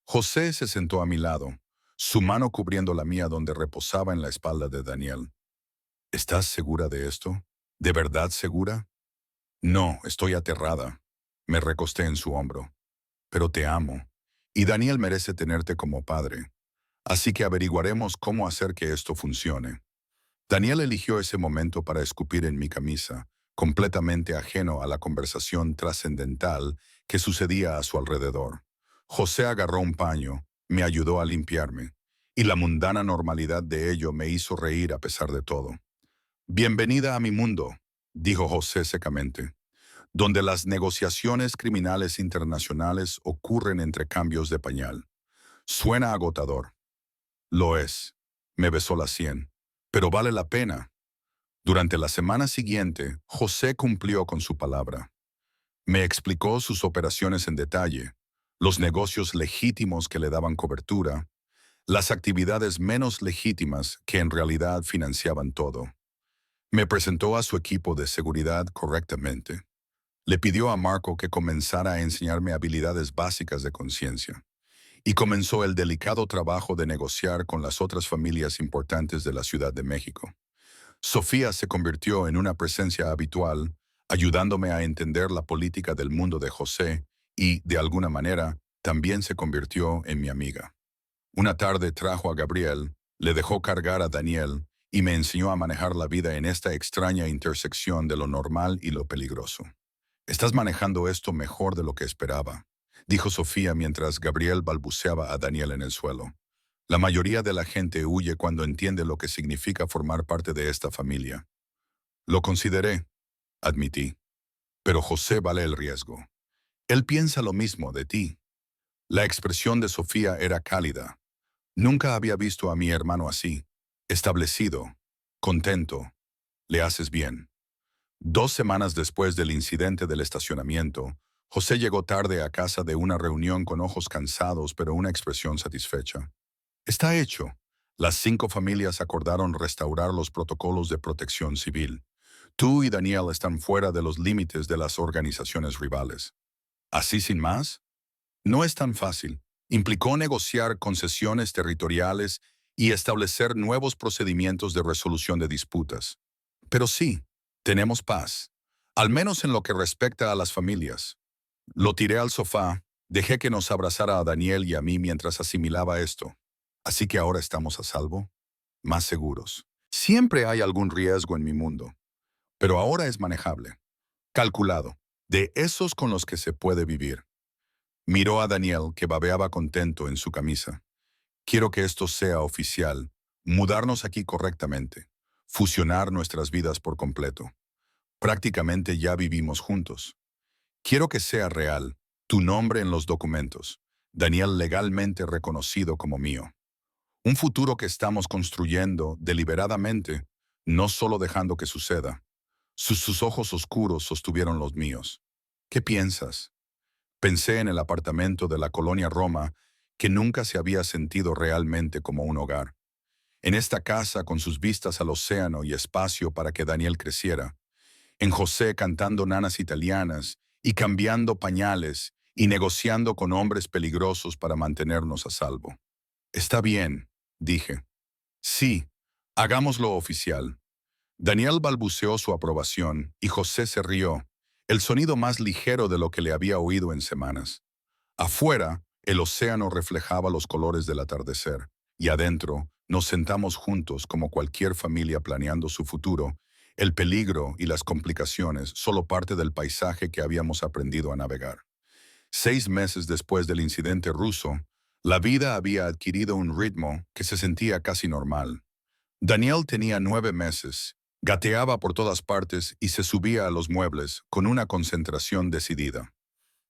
José se sentó a mi lado, su mano cubriendo la mía donde reposaba en la espalda de Daniel. ¿Estás segura de esto? ¿De verdad segura? No, estoy aterrada. Me recosté en su hombro. Pero te amo. Y Daniel merece tenerte como padre. Así que averiguaremos cómo hacer que esto funcione. Daniel eligió ese momento para escupir en mi camisa, completamente ajeno a la conversación trascendental que sucedía a su alrededor. José agarró un paño, me ayudó a limpiarme, y la mundana normalidad de ello me hizo reír a pesar de todo. Bienvenida a mi mundo, dijo José secamente, donde las negociaciones criminales internacionales ocurren entre cambios de pañal. Suena agotador. Lo es. Me besó la sien. Pero vale la pena. Durante la semana siguiente, José cumplió con su palabra. Me explicó sus operaciones en detalle, los negocios legítimos que le daban cobertura, las actividades menos legítimas que en realidad financiaban todo. Me presentó a su equipo de seguridad correctamente. Le pidió a Marco que comenzara a enseñarme habilidades básicas de conciencia. Y comenzó el delicado trabajo de negociar con las otras familias importantes de la Ciudad de México. Sofía se convirtió en una presencia habitual, ayudándome a entender la política del mundo de José y, de alguna manera, también se convirtió en mi amiga. Una tarde trajo a Gabriel, le dejó cargar a Daniel y me enseñó a manejar la vida en esta extraña intersección de lo normal y lo peligroso. Estás manejando esto mejor de lo que esperaba, dijo Sofía mientras Gabriel balbuceaba a Daniel en el suelo. La mayoría de la gente huye cuando entiende lo que significa formar parte de esta familia. Lo consideré, admití, pero José vale el riesgo. Él piensa lo mismo de ti. La expresión de Sofía era cálida. Nunca había visto a mi hermano así. Establecido, contento, le haces bien. 2 semanas después del incidente del estacionamiento, José llegó tarde a casa de una reunión con ojos cansados pero una expresión satisfecha. Está hecho. Las 5 familias acordaron restaurar los protocolos de protección civil. Tú y Daniel están fuera de los límites de las organizaciones rivales. ¿Así sin más? No es tan fácil. Implicó negociar concesiones territoriales y establecer nuevos procedimientos de resolución de disputas. Pero sí, tenemos paz, al menos en lo que respecta a las familias. Lo tiré al sofá, dejé que nos abrazara a Daniel y a mí mientras asimilaba esto. Así que ahora estamos a salvo, más seguros. Siempre hay algún riesgo en mi mundo, pero ahora es manejable, calculado, de esos con los que se puede vivir. Miró a Daniel, que babeaba contento en su camisa. Quiero que esto sea oficial, mudarnos aquí correctamente, fusionar nuestras vidas por completo. Prácticamente ya vivimos juntos. Quiero que sea real, tu nombre en los documentos, Daniel legalmente reconocido como mío. Un futuro que estamos construyendo deliberadamente, no solo dejando que suceda. Sus ojos oscuros sostuvieron los míos. ¿Qué piensas? Pensé en el apartamento de la colonia Roma, que nunca se había sentido realmente como un hogar. En esta casa con sus vistas al océano y espacio para que Daniel creciera. En José cantando nanas italianas y cambiando pañales y negociando con hombres peligrosos para mantenernos a salvo. Está bien, dije. Sí, hagámoslo oficial. Daniel balbuceó su aprobación y José se rió, el sonido más ligero de lo que le había oído en semanas. Afuera, el océano reflejaba los colores del atardecer, y adentro nos sentamos juntos como cualquier familia planeando su futuro, el peligro y las complicaciones solo parte del paisaje que habíamos aprendido a navegar. 6 meses después del incidente ruso, la vida había adquirido un ritmo que se sentía casi normal. Daniel tenía 9 meses, gateaba por todas partes y se subía a los muebles con una concentración decidida.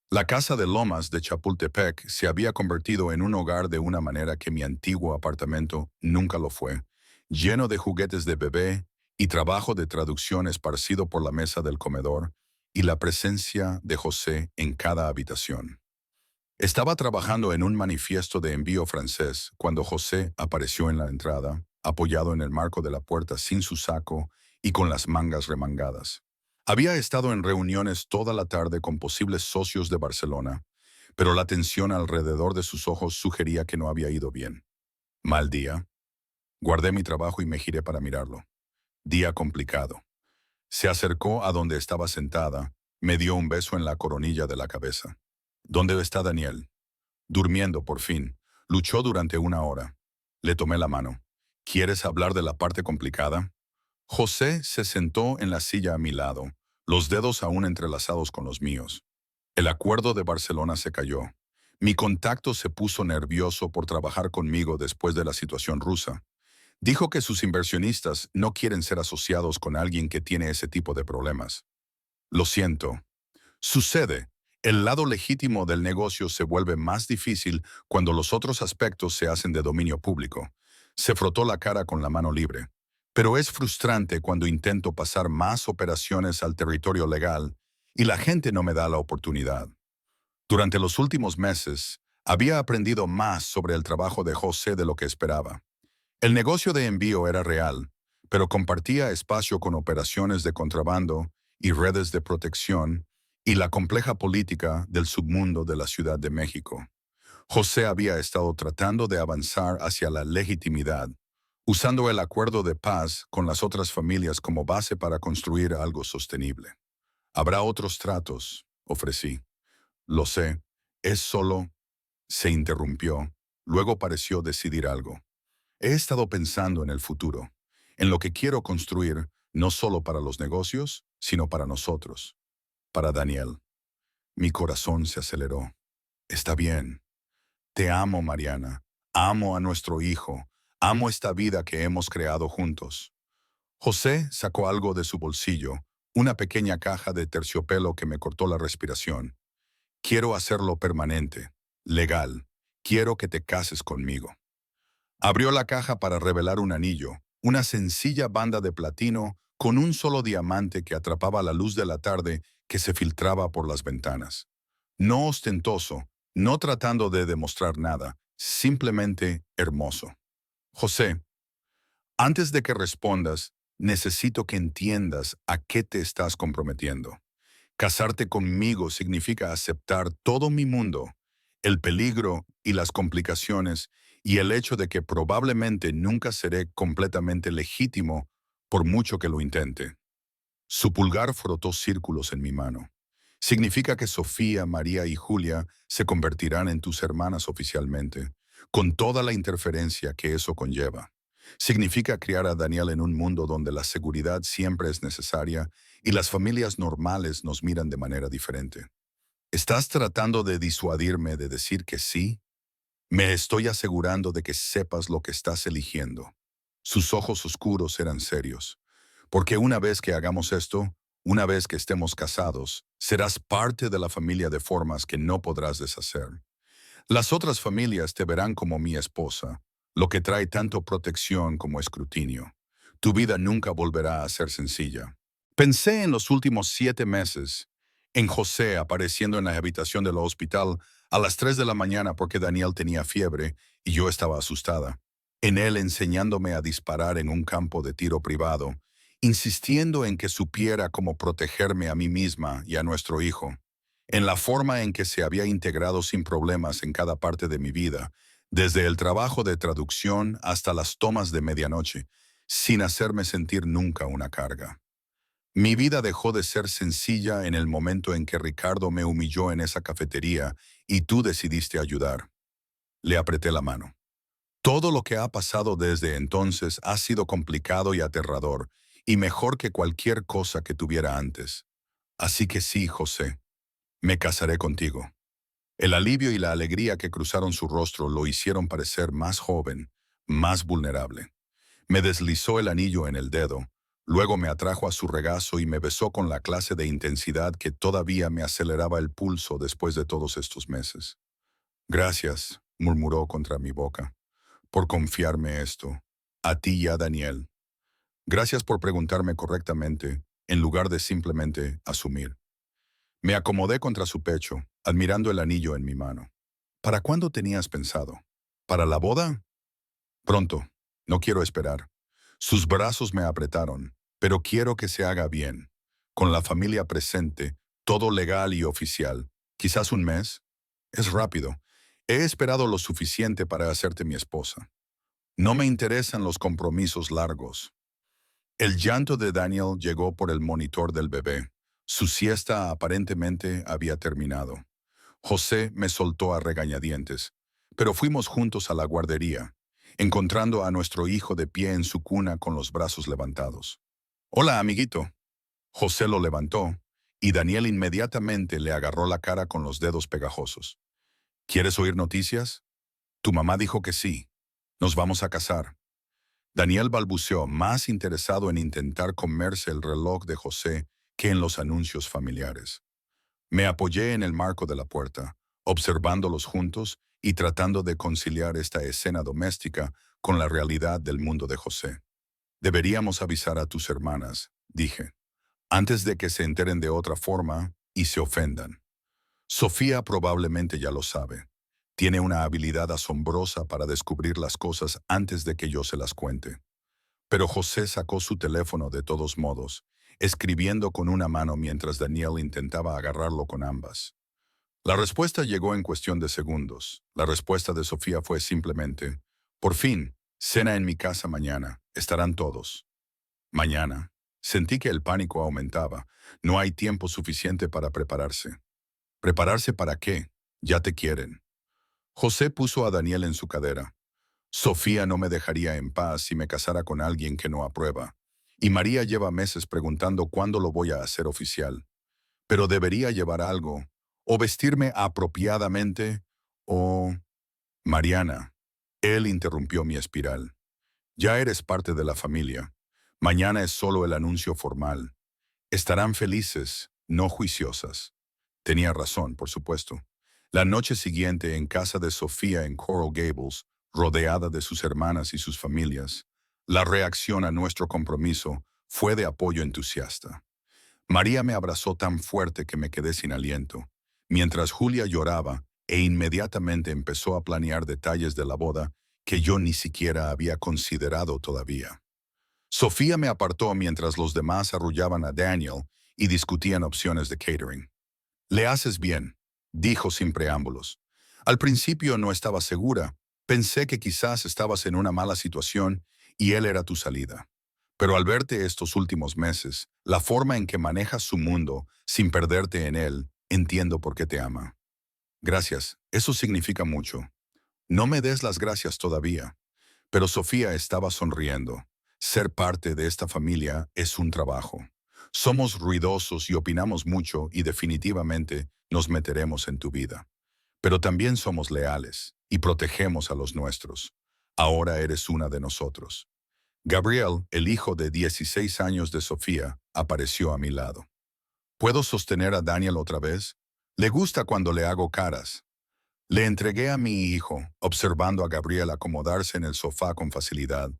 La casa de Lomas de Chapultepec se había convertido en un hogar de una manera que mi antiguo apartamento nunca lo fue, lleno de juguetes de bebé y trabajo de traducción esparcido por la mesa del comedor y la presencia de José en cada habitación. Estaba trabajando en un manifiesto de envío francés cuando José apareció en la entrada, apoyado en el marco de la puerta sin su saco y con las mangas remangadas. Había estado en reuniones toda la tarde con posibles socios de Barcelona, pero la tensión alrededor de sus ojos sugería que no había ido bien. Mal día. Guardé mi trabajo y me giré para mirarlo. Día complicado. Se acercó a donde estaba sentada, me dio un beso en la coronilla de la cabeza. ¿Dónde está Daniel? Durmiendo, por fin. Luchó durante 1 hora. Le tomé la mano. ¿Quieres hablar de la parte complicada? José se sentó en la silla a mi lado, los dedos aún entrelazados con los míos. El acuerdo de Barcelona se cayó. Mi contacto se puso nervioso por trabajar conmigo después de la situación rusa. Dijo que sus inversionistas no quieren ser asociados con alguien que tiene ese tipo de problemas. Lo siento. Sucede. El lado legítimo del negocio se vuelve más difícil cuando los otros aspectos se hacen de dominio público. Se frotó la cara con la mano libre. Pero es frustrante cuando intento pasar más operaciones al territorio legal y la gente no me da la oportunidad. Durante los últimos meses, había aprendido más sobre el trabajo de José de lo que esperaba. El negocio de envío era real, pero compartía espacio con operaciones de contrabando y redes de protección y la compleja política del submundo de la Ciudad de México. José había estado tratando de avanzar hacia la legitimidad, usando el acuerdo de paz con las otras familias como base para construir algo sostenible. Habrá otros tratos, ofrecí. Lo sé, es solo... Se interrumpió, luego pareció decidir algo. He estado pensando en el futuro, en lo que quiero construir, no solo para los negocios, sino para nosotros, para Daniel. Mi corazón se aceleró. Está bien. Te amo, Mariana. Amo a nuestro hijo. Amo esta vida que hemos creado juntos. José sacó algo de su bolsillo, una pequeña caja de terciopelo que me cortó la respiración. Quiero hacerlo permanente. legal. Quiero que te cases conmigo. Abrió la caja para revelar un anillo, una sencilla banda de platino con un solo diamante que atrapaba la luz de la tarde que se filtraba por las ventanas. No ostentoso, no tratando de demostrar nada, simplemente hermoso. José, antes de que respondas, necesito que entiendas a qué te estás comprometiendo. Casarte conmigo significa aceptar todo mi mundo, el peligro y las complicaciones y el hecho de que probablemente nunca seré completamente legítimo por mucho que lo intente. Su pulgar frotó círculos en mi mano. Significa que Sofía, María y Julia se convertirán en tus hermanas oficialmente, con toda la interferencia que eso conlleva. Significa criar a Daniel en un mundo donde la seguridad siempre es necesaria y las familias normales nos miran de manera diferente. ¿Estás tratando de disuadirme de decir que sí? Me estoy asegurando de que sepas lo que estás eligiendo. Sus ojos oscuros eran serios. Porque una vez que hagamos esto, una vez que estemos casados, serás parte de la familia de formas que no podrás deshacer. Las otras familias te verán como mi esposa, lo que trae tanto protección como escrutinio. Tu vida nunca volverá a ser sencilla. Pensé en los últimos 7 meses, en José apareciendo en la habitación del hospital a las 3 de la mañana porque Daniel tenía fiebre y yo estaba asustada. En él enseñándome a disparar en un campo de tiro privado, insistiendo en que supiera cómo protegerme a mí misma y a nuestro hijo, en la forma en que se había integrado sin problemas en cada parte de mi vida, desde el trabajo de traducción hasta las tomas de medianoche, sin hacerme sentir nunca una carga. Mi vida dejó de ser sencilla en el momento en que Ricardo me humilló en esa cafetería y tú decidiste ayudar. Le apreté la mano. Todo lo que ha pasado desde entonces ha sido complicado y aterrador, y mejor que cualquier cosa que tuviera antes. Así que sí, José, me casaré contigo. El alivio y la alegría que cruzaron su rostro lo hicieron parecer más joven, más vulnerable. Me deslizó el anillo en el dedo, luego me atrajo a su regazo y me besó con la clase de intensidad que todavía me aceleraba el pulso después de todos estos meses. Gracias, murmuró contra mi boca, por confiarme esto. A ti y a Daniel. Gracias por preguntarme correctamente, en lugar de simplemente asumir. Me acomodé contra su pecho, admirando el anillo en mi mano. ¿Para cuándo tenías pensado? ¿Para la boda? Pronto. No quiero esperar. Sus brazos me apretaron, pero quiero que se haga bien. Con la familia presente, todo legal y oficial. Quizás un mes. Es rápido. He esperado lo suficiente para hacerte mi esposa. No me interesan los compromisos largos. El llanto de Daniel llegó por el monitor del bebé. Su siesta aparentemente había terminado. José me soltó a regañadientes, pero fuimos juntos a la guardería, encontrando a nuestro hijo de pie en su cuna con los brazos levantados. «Hola, amiguito». José lo levantó, y Daniel inmediatamente le agarró la cara con los dedos pegajosos. «¿Quieres oír noticias? Tu mamá dijo que sí. Nos vamos a casar». Daniel balbuceó, más interesado en intentar comerse el reloj de José que en los anuncios familiares. Me apoyé en el marco de la puerta, observándolos juntos y tratando de conciliar esta escena doméstica con la realidad del mundo de José. «Deberíamos avisar a tus hermanas», dije, «antes de que se enteren de otra forma y se ofendan. Sofía probablemente ya lo sabe. Tiene una habilidad asombrosa para descubrir las cosas antes de que yo se las cuente». Pero José sacó su teléfono de todos modos, escribiendo con una mano mientras Daniel intentaba agarrarlo con ambas. La respuesta llegó en cuestión de segundos. La respuesta de Sofía fue simplemente, «Por fin, cena en mi casa mañana. Estarán todos». Mañana. Sentí que el pánico aumentaba. No hay tiempo suficiente para prepararse. ¿Prepararse para qué? Ya te quieren. José puso a Daniel en su cadera. Sofía no me dejaría en paz si me casara con alguien que no aprueba. Y María lleva meses preguntando cuándo lo voy a hacer oficial. Pero debería llevar algo, o vestirme apropiadamente, o... Mariana. Él interrumpió mi espiral. Ya eres parte de la familia. Mañana es solo el anuncio formal. Estarán felices, no juiciosas. Tenía razón, por supuesto. La noche siguiente, en casa de Sofía en Coral Gables, rodeada de sus hermanas y sus familias, la reacción a nuestro compromiso fue de apoyo entusiasta. María me abrazó tan fuerte que me quedé sin aliento, mientras Julia lloraba e inmediatamente empezó a planear detalles de la boda que yo ni siquiera había considerado todavía. Sofía me apartó mientras los demás arrullaban a Daniel y discutían opciones de catering. «Le haces bien», dijo sin preámbulos. «Al principio no estaba segura. Pensé que quizás estabas en una mala situación y él era tu salida. Pero al verte estos últimos meses, la forma en que manejas su mundo sin perderte en él, entiendo por qué te ama». «Gracias, eso significa mucho». «No me des las gracias todavía». Pero Sofía estaba sonriendo. Ser parte de esta familia es un trabajo. Somos ruidosos y opinamos mucho y definitivamente nos meteremos en tu vida. Pero también somos leales y protegemos a los nuestros. Ahora eres una de nosotros. Gabriel, el hijo de 16 años de Sofía, apareció a mi lado. ¿Puedo sostener a Daniel otra vez? Le gusta cuando le hago caras. Le entregué a mi hijo, observando a Gabriel acomodarse en el sofá con facilidad,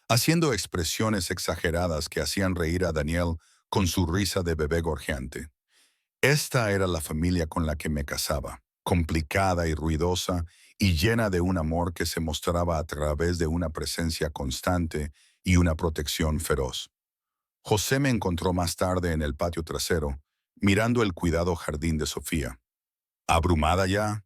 haciendo expresiones exageradas que hacían reír a Daniel con su risa de bebé gorjeante. Esta era la familia con la que me casaba, complicada y ruidosa y llena de un amor que se mostraba a través de una presencia constante y una protección feroz. José me encontró más tarde en el patio trasero, mirando el cuidado jardín de Sofía. ¿Abrumada ya?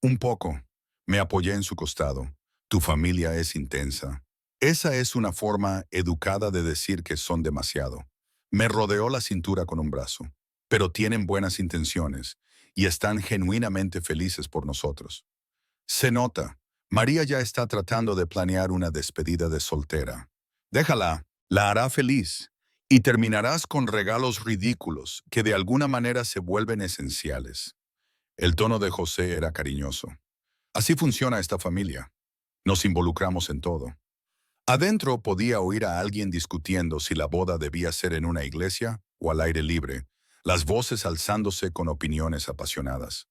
Un poco. Me apoyé en su costado. Tu familia es intensa. Esa es una forma educada de decir que son demasiado. Me rodeó la cintura con un brazo. Pero tienen buenas intenciones y están genuinamente felices por nosotros. Se nota. María ya está tratando de planear una despedida de soltera. Déjala, la hará feliz. Y terminarás con regalos ridículos que de alguna manera se vuelven esenciales. El tono de José era cariñoso. Así funciona esta familia. Nos involucramos en todo. Adentro podía oír a alguien discutiendo si la boda debía ser en una iglesia o al aire libre, las voces alzándose con opiniones apasionadas.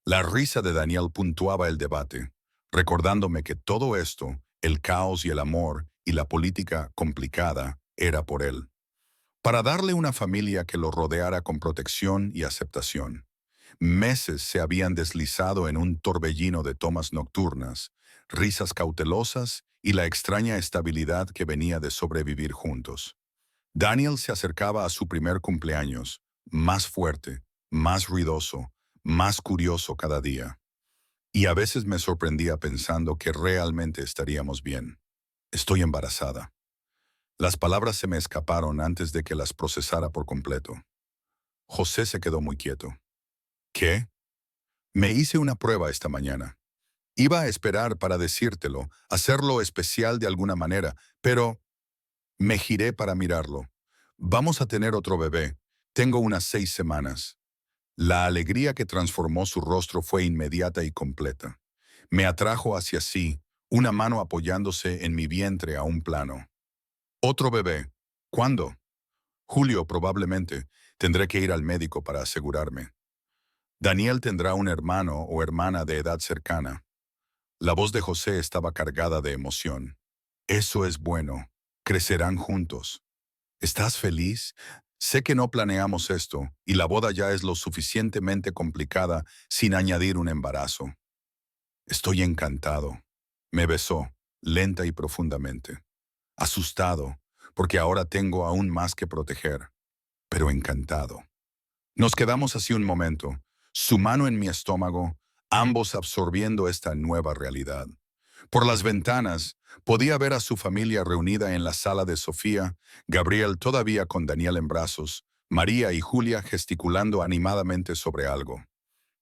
La risa de Daniel puntuaba el debate, recordándome que todo esto, el caos y el amor y la política complicada, era por él. Para darle una familia que lo rodeara con protección y aceptación. Meses se habían deslizado en un torbellino de tomas nocturnas, risas cautelosas y la extraña estabilidad que venía de sobrevivir juntos. Daniel se acercaba a su primer cumpleaños, más fuerte, más ruidoso, más curioso cada día. Y a veces me sorprendía pensando que realmente estaríamos bien. Estoy embarazada. Las palabras se me escaparon antes de que las procesara por completo. José se quedó muy quieto. ¿Qué? Me hice una prueba esta mañana. Iba a esperar para decírtelo, hacerlo especial de alguna manera, pero me giré para mirarlo. Vamos a tener otro bebé. Tengo unas 6 semanas. La alegría que transformó su rostro fue inmediata y completa. Me atrajo hacia sí, una mano apoyándose en mi vientre a un plano. Otro bebé. ¿Cuándo? Julio, probablemente. Tendré que ir al médico para asegurarme. Daniel tendrá un hermano o hermana de edad cercana. La voz de José estaba cargada de emoción. Eso es bueno. Crecerán juntos. ¿Estás feliz? Sé que no planeamos esto, y la boda ya es lo suficientemente complicada sin añadir un embarazo. Estoy encantado. Me besó, lenta y profundamente. Asustado, porque ahora tengo aún más que proteger, pero encantado. Nos quedamos así un momento, su mano en mi estómago, ambos absorbiendo esta nueva realidad. Por las ventanas, podía ver a su familia reunida en la sala de Sofía, Gabriel todavía con Daniel en brazos, María y Julia gesticulando animadamente sobre algo.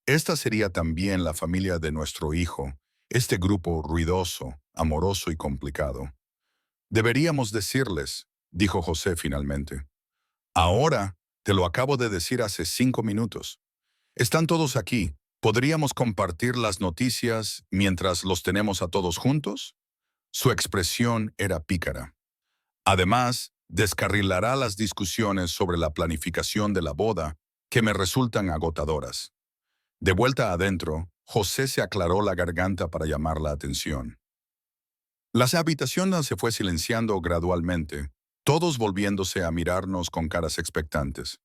Esta sería también la familia de nuestro hijo, este grupo ruidoso, amoroso y complicado. Deberíamos decirles, dijo José finalmente. Ahora, te lo acabo de decir hace 5 minutos. Están todos aquí. ¿Podríamos compartir las noticias mientras los tenemos a todos juntos? Su expresión era pícara. Además, descarrilará las discusiones sobre la planificación de la boda, que me resultan agotadoras. De vuelta adentro, José se aclaró la garganta para llamar la atención. La habitación se fue silenciando gradualmente, todos volviéndose a mirarnos con caras expectantes.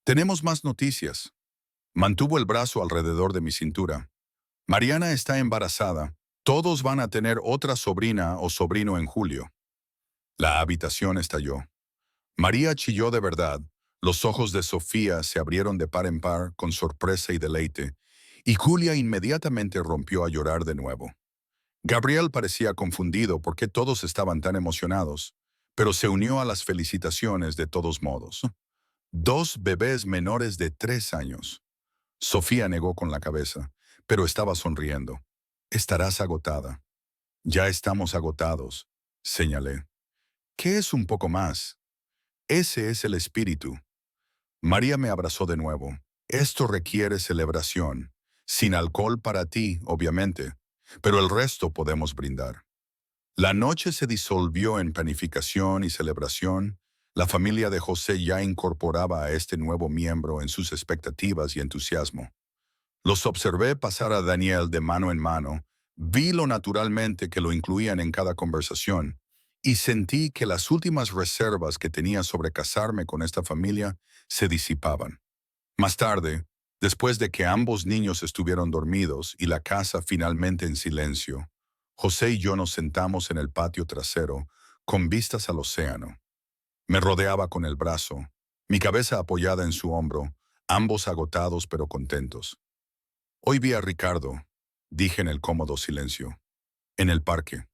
Tenemos más noticias. Mantuvo el brazo alrededor de mi cintura. Mariana está embarazada. Todos van a tener otra sobrina o sobrino en julio. La habitación estalló. María chilló de verdad. Los ojos de Sofía se abrieron de par en par con sorpresa y deleite, y Julia inmediatamente rompió a llorar de nuevo. Gabriel parecía confundido porque todos estaban tan emocionados, pero se unió a las felicitaciones de todos modos. 2 bebés menores de 3 años. Sofía negó con la cabeza, pero estaba sonriendo. Estarás agotada. Ya estamos agotados, señalé. ¿Qué es un poco más? Ese es el espíritu. María me abrazó de nuevo. Esto requiere celebración. Sin alcohol para ti, obviamente, pero el resto podemos brindar. La noche se disolvió en planificación y celebración. La familia de José ya incorporaba a este nuevo miembro en sus expectativas y entusiasmo. Los observé pasar a Daniel de mano en mano, vi lo naturalmente que lo incluían en cada conversación, y sentí que las últimas reservas que tenía sobre casarme con esta familia se disipaban. Más tarde, después de que ambos niños estuvieron dormidos y la casa finalmente en silencio, José y yo nos sentamos en el patio trasero, con vistas al océano. Me rodeaba con el brazo, mi cabeza apoyada en su hombro, ambos agotados pero contentos. Hoy vi a Ricardo, dije en el cómodo silencio. En el parque.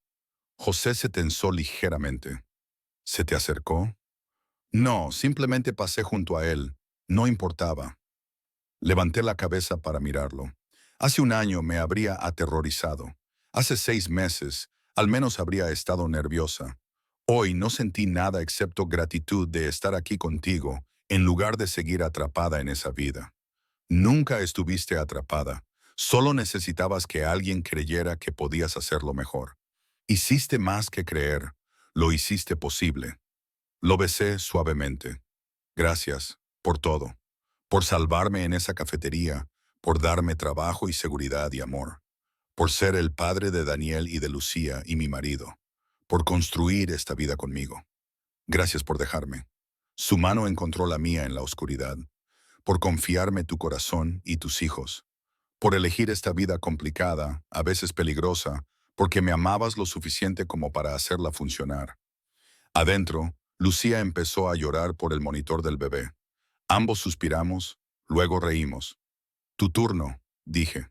José se tensó ligeramente. ¿Se te acercó? No, simplemente pasé junto a él. No importaba. Levanté la cabeza para mirarlo. Hace un año me habría aterrorizado. Hace 6 meses, al menos habría estado nerviosa. Hoy no sentí nada excepto gratitud de estar aquí contigo, en lugar de seguir atrapada en esa vida. Nunca estuviste atrapada. Solo necesitabas que alguien creyera que podías hacerlo mejor. Hiciste más que creer. Lo hiciste posible. Lo besé suavemente. Gracias por todo. Por salvarme en esa cafetería, por darme trabajo y seguridad y amor. Por ser el padre de Daniel y de Lucía y mi marido. Por construir esta vida conmigo. Gracias por dejarme. Su mano encontró la mía en la oscuridad. Por confiarme tu corazón y tus hijos. Por elegir esta vida complicada, a veces peligrosa, porque me amabas lo suficiente como para hacerla funcionar. Adentro, Lucía empezó a llorar por el monitor del bebé. Ambos suspiramos, luego reímos. Tu turno, dije.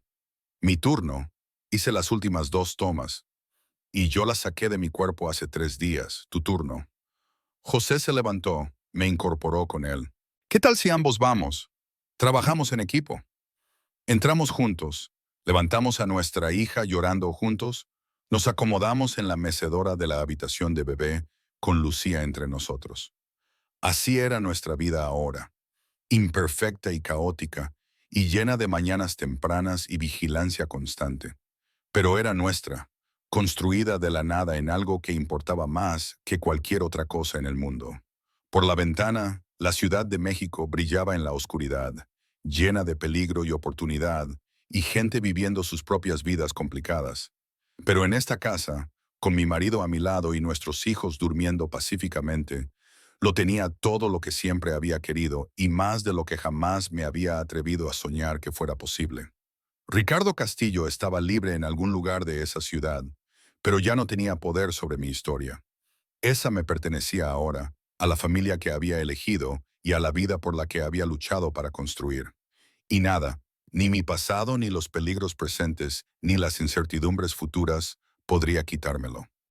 Mi turno. Hice las últimas 2 tomas. Y yo las saqué de mi cuerpo hace 3 días. Tu turno. José se levantó, me incorporó con él. ¿Qué tal si ambos vamos? Trabajamos en equipo. Entramos juntos, levantamos a nuestra hija llorando juntos, nos acomodamos en la mecedora de la habitación de bebé, con Lucía entre nosotros. Así era nuestra vida ahora, imperfecta y caótica, y llena de mañanas tempranas y vigilancia constante. Pero era nuestra, construida de la nada en algo que importaba más que cualquier otra cosa en el mundo. Por la ventana, la Ciudad de México brillaba en la oscuridad, llena de peligro y oportunidad, y gente viviendo sus propias vidas complicadas. Pero en esta casa, con mi marido a mi lado y nuestros hijos durmiendo pacíficamente, lo tenía todo lo que siempre había querido y más de lo que jamás me había atrevido a soñar que fuera posible. Ricardo Castillo estaba libre en algún lugar de esa ciudad, pero ya no tenía poder sobre mi historia. Esa me pertenecía ahora, a la familia que había elegido y a la vida por la que había luchado para construir. Y nada, ni mi pasado, ni los peligros presentes, ni las incertidumbres futuras, podría quitármelo.